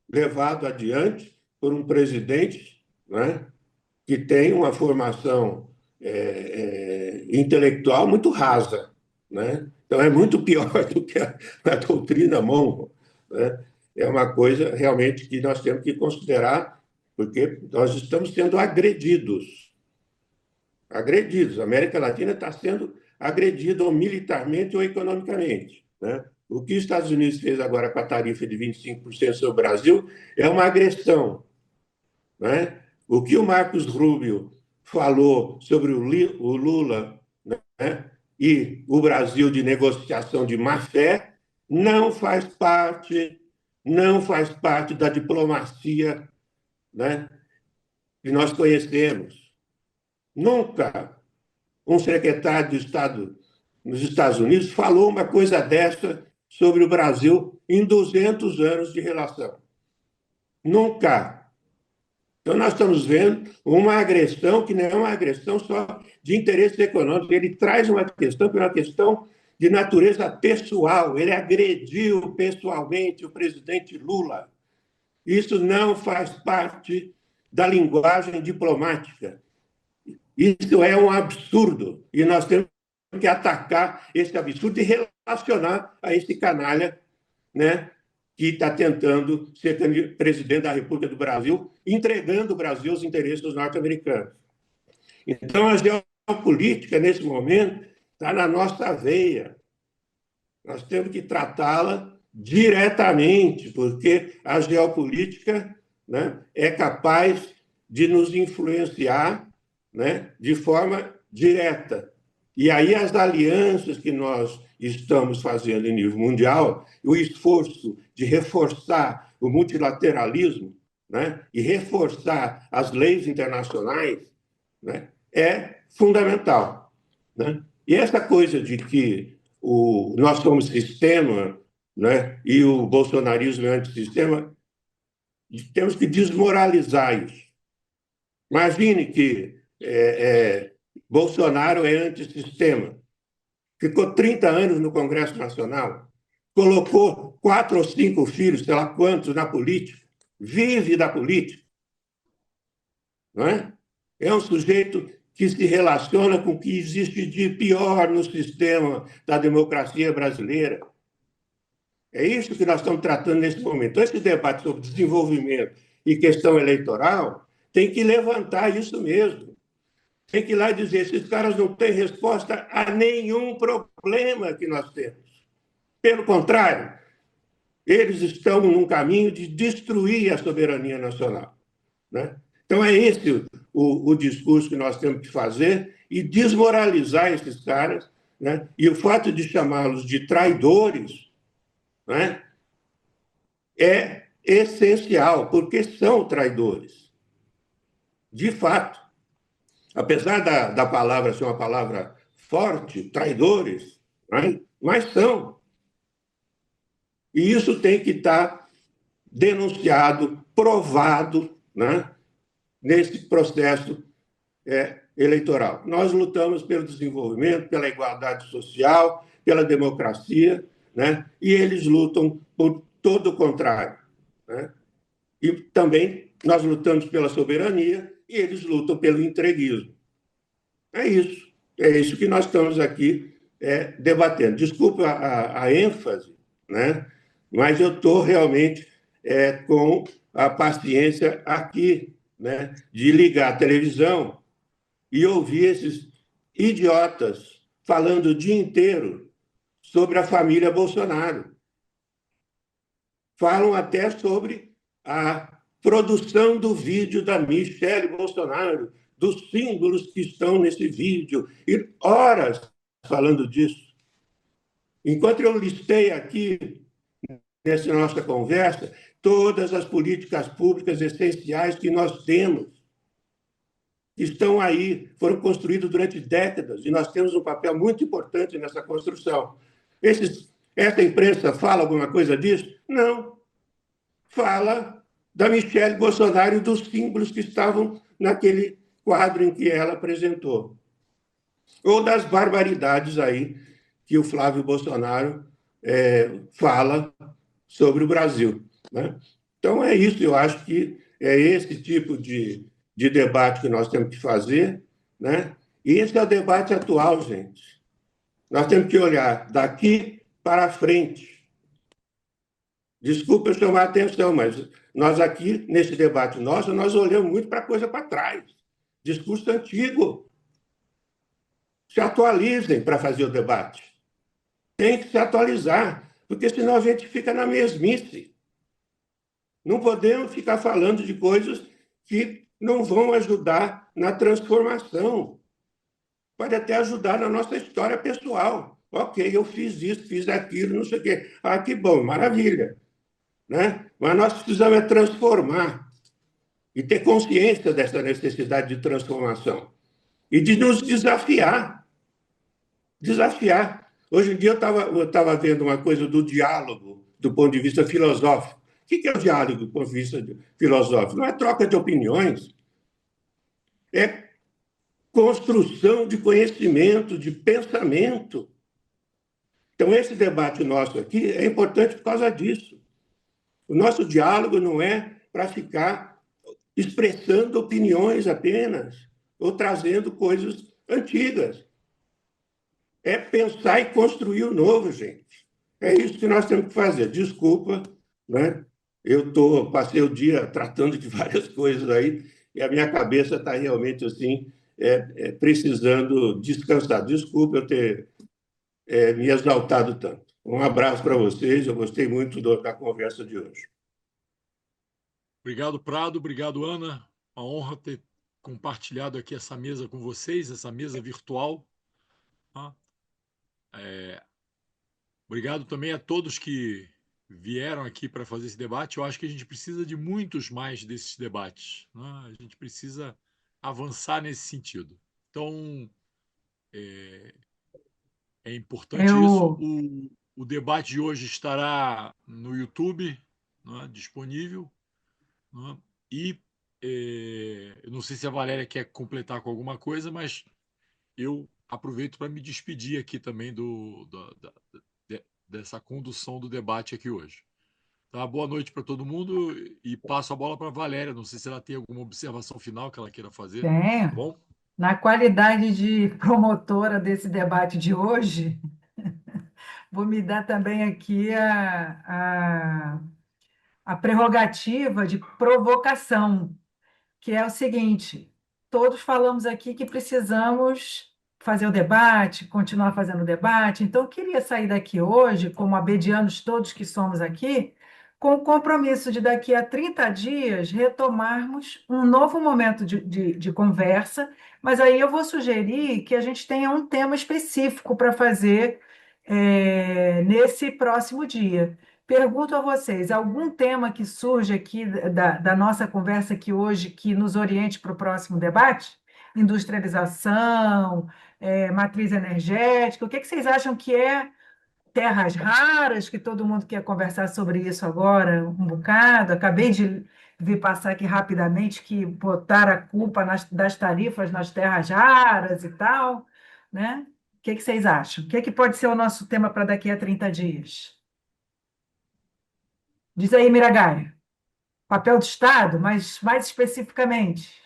levado adiante por um presidente, né, que tem uma formação intelectual muito rasa, né? Então é muito pior do que a doutrina Monroe, né? É uma coisa realmente que nós temos que considerar, porque nós estamos sendo agredidos. Agredidos. A América Latina está sendo agredida ou militarmente ou economicamente, né? O que os Estados Unidos fez agora com a tarifa de 25% sobre o Brasil é uma agressão, né? O que o Marcos Rubio falou sobre o Lula, né, e o Brasil de negociação de má-fé não faz parte da diplomacia, né, que nós conhecemos. Nunca um secretário de Estado nos Estados Unidos falou uma coisa dessa sobre o Brasil em 200 anos de relação. Nunca. Então, nós estamos vendo uma agressão que não é uma agressão só de interesses econômicos, ele traz uma questão que é uma questão de natureza pessoal. Ele agrediu pessoalmente o presidente Lula. Isso não faz parte da linguagem diplomática. Isso é um absurdo. E nós temos que atacar esse absurdo e relacionar a esse canalha, né, que está tentando ser presidente da República do Brasil, entregando o Brasil aos interesses norte-americanos. Então, a geopolítica, nesse momento, está na nossa veia. Nós temos que tratá-la diretamente, porque a geopolítica, né, é capaz de nos influenciar, né, de forma direta. E aí as alianças que nós estamos fazendo em nível mundial, o esforço de reforçar o multilateralismo, né, e reforçar as leis internacionais, né, é fundamental, né? E essa coisa de que nós somos sistema, né, e o bolsonarismo é antissistema, temos que desmoralizar isso. Imagine que Bolsonaro é antissistema. Ficou 30 anos no Congresso Nacional, colocou 4 ou 5 filhos, sei lá quantos, na política, vive da política. Não é? É um sujeito que se relaciona com o que existe de pior no sistema da democracia brasileira. É isso que nós estamos tratando nesse momento. Então, esse debate sobre desenvolvimento e questão eleitoral tem que levantar isso mesmo. Tem que ir lá dizer: esses caras não têm resposta a nenhum problema que nós temos. Pelo contrário, eles estão num caminho de destruir a soberania nacional, né? Então, é esse o discurso que nós temos que fazer e desmoralizar esses caras, né? E o fato de chamá-los de traidores, né, é essencial, porque são traidores, de fato. Apesar da palavra ser uma palavra forte, traidores, né, mas são. E isso tem que estar denunciado, provado, né, nesse processo eleitoral. Nós lutamos pelo desenvolvimento, pela igualdade social, pela democracia, né, e eles lutam por todo o contrário, né? E também nós lutamos pela soberania e eles lutam pelo entreguismo. É isso que nós estamos aqui debatendo. Desculpa a ênfase, né? Mas eu estou realmente com a paciência aqui, né, de ligar a televisão e ouvir esses idiotas falando o dia inteiro sobre a família Bolsonaro. Falam até sobre a produção do vídeo da Michelle Bolsonaro, dos símbolos que estão nesse vídeo, e horas falando disso. Enquanto eu listei aqui, nessa nossa conversa, todas as políticas públicas essenciais que nós temos, que estão aí, foram construídas durante décadas, e nós temos um papel muito importante nessa construção. Essa imprensa fala alguma coisa disso? Não. Fala da Michelle Bolsonaro e dos símbolos que estavam naquele quadro em que ela apresentou. Ou das barbaridades aí que o Flávio Bolsonaro fala sobre o Brasil, né? Então, é isso. Eu acho que é esse tipo de debate que nós temos que fazer, né? E esse é o debate atual, gente. Nós temos que olhar daqui para frente. Desculpa eu chamar a atenção, mas nós aqui, nesse debate nosso, nós olhamos muito para a coisa para trás. Discurso antigo. Se atualizem para fazer o debate. Tem que se atualizar, porque senão a gente fica na mesmice. Não podemos ficar falando de coisas que não vão ajudar na transformação. Pode até ajudar na nossa história pessoal. Ok, eu fiz isso, fiz aquilo, não sei o quê. Ah, que bom, maravilha. Né? Mas nós precisamos transformar e ter consciência dessa necessidade de transformação e de nos desafiar. Desafiar. Hoje em dia eu estava vendo uma coisa do diálogo do ponto de vista filosófico. O que é o diálogo do ponto de vista filosófico? Não é troca de opiniões, é construção de conhecimento, de pensamento. Então, esse debate nosso aqui é importante por causa disso. O nosso diálogo não é para ficar expressando opiniões apenas, ou trazendo coisas antigas. É pensar e construir o novo, gente. É isso que nós temos que fazer. Desculpa, né? Passei o dia tratando de várias coisas aí, e a minha cabeça está realmente assim, precisando descansar. Desculpa eu ter me exaltado tanto. Um abraço para vocês, eu gostei muito da conversa de hoje. Obrigado, Prado. Obrigado, Ana. Uma honra ter compartilhado aqui essa mesa com vocês, essa mesa virtual. Tá? Obrigado também a todos que vieram aqui para fazer esse debate. Eu acho que a gente precisa de muitos mais desses debates, né? A gente precisa avançar nesse sentido. Então, é importante isso. O debate de hoje estará no YouTube, né, disponível. Né? E eu não sei se a Valéria quer completar com alguma coisa, mas eu aproveito para me despedir aqui também dessa condução do debate aqui hoje. Tá? Boa noite para todo mundo e passo a bola para a Valéria. Não sei se ela tem alguma observação final que ela queira fazer. Tem. Tá bom? Na qualidade de promotora desse debate de hoje, vou me dar também aqui a prerrogativa de provocação, que é o seguinte: todos falamos aqui que precisamos fazer o debate, continuar fazendo o debate, então eu queria sair daqui hoje, como abedianos todos que somos aqui, com o compromisso de daqui a 30 dias retomarmos um novo momento de conversa, mas aí eu vou sugerir que a gente tenha um tema específico para fazer nesse próximo dia. Pergunto a vocês, algum tema que surge aqui da nossa conversa aqui hoje que nos oriente para o próximo debate? Industrialização, matriz energética, o que vocês acham que é terras raras, que todo mundo quer conversar sobre isso agora um bocado? Acabei de vir passar aqui rapidamente que botaram a culpa das tarifas nas terras raras e tal, né? O que vocês acham? O que pode ser o nosso tema para daqui a 30 dias? Diz aí, Miragaia. Papel do Estado, mas mais especificamente.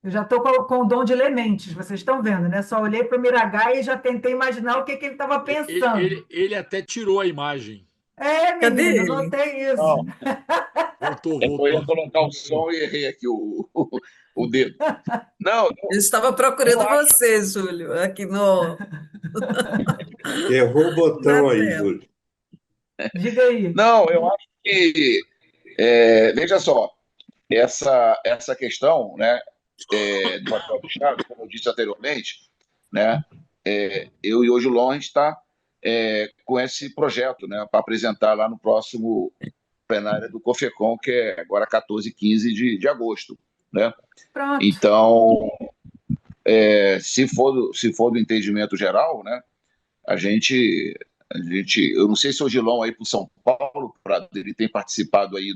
Eu já estou com o dom de ler mentes, vocês estão vendo, né? Só olhei para o Miragaia e já tentei imaginar o que ele estava pensando. Ele até tirou a imagem. Cadê Menino, ele? notei isso. Não, Voltou. eu ia colocar o som e errei aqui o dedo. Não, Eu estava eu procurando acho. você, Júlio, aqui no, Errou o na botão aí, tela. Júlio. Diga aí. Não, eu acho que, veja só, essa questão, né, do papel do Estado, como eu disse anteriormente, né, eu e hoje o Lon está com esse projeto, né, para apresentar lá no próximo plenário do COFECON, que é agora 14 e 15 de agosto, né? Pronto. Então, se for do entendimento geral, né, a gente, eu não sei se o Gilão aí para São Paulo, ele tem participado aí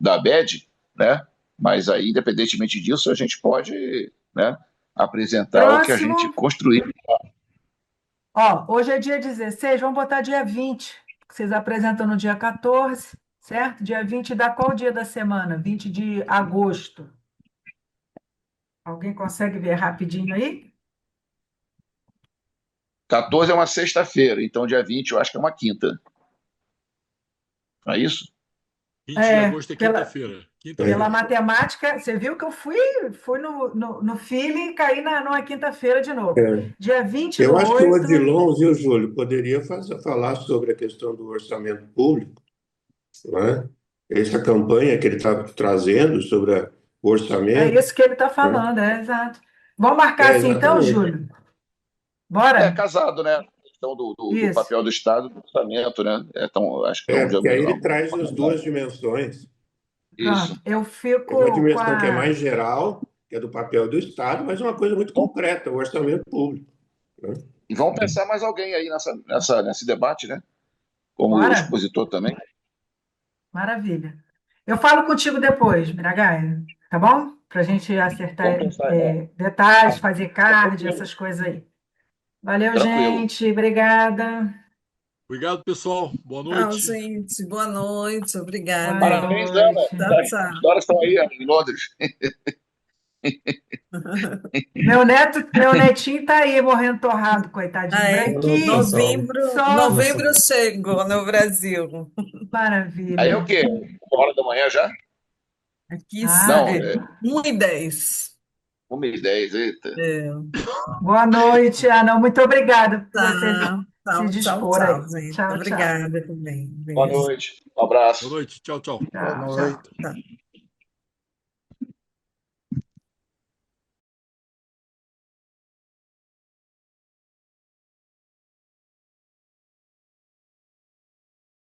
da ABED, né? Mas aí, independentemente disso, a gente pode, né, apresentar o que a gente Próximo. construiu. Ó, hoje é dia 16, vamos botar dia 20, que vocês apresentam no dia 14, certo? Dia 20 dá qual dia da semana? 20 de agosto. Alguém consegue ver rapidinho aí? 14 é uma sexta-feira, então dia 20 eu acho que é uma quinta. Não é isso? 20 de agosto é Pela, quinta-feira. pela matemática, você viu que eu fui no feeling e caí numa quinta-feira de novo. É. Dia 20 Eu do acho que o 8. Odilon, viu, Júlio, poderia falar sobre a questão do orçamento público, não é? Essa campanha que ele está trazendo sobre o É orçamento, isso que ele está né? falando, exato. Vamos marcar assim então, Exatamente. Júlio? Bora? Casado, né? A questão do Isso. papel do Estado do orçamento, né? Acho que Porque aí ele traz as duas dimensões. Isso. Pronto, eu Uma fico com dimensão que é a... mais geral, que é do papel do Estado, mas uma coisa muito concreta, o orçamento público, né? E vamos pensar mais alguém aí nesse debate, né? Como Bora? expositor também. Maravilha. Eu falo contigo depois, Miragaia, tá bom? Para a gente acertar Vamos pensar, detalhes, fazer card, essas coisas aí. Valeu, Tranquilo. gente. Obrigada. Obrigado, pessoal. Boa Tchau, noite. gente. Boa noite. Obrigada. Boa Parabéns, Ana. noite. Tchau, tchau. Que horas estão aí em Londres? Meu netinho tá aí morrendo torrado, coitadinho, branquinho. Novembro chegou no Brasil. Maravilha. Aí é o quê? 1 hora da manhã já? Aqui Não, 1h10. 1h10, eita. Boa noite, Ana. Muito obrigada por você se Tchau, dispor tchau, aí. gente. Tchau, tchau. Obrigada também. Boa noite. Um abraço. Boa noite. Tchau, tchau. Tchau, tchau.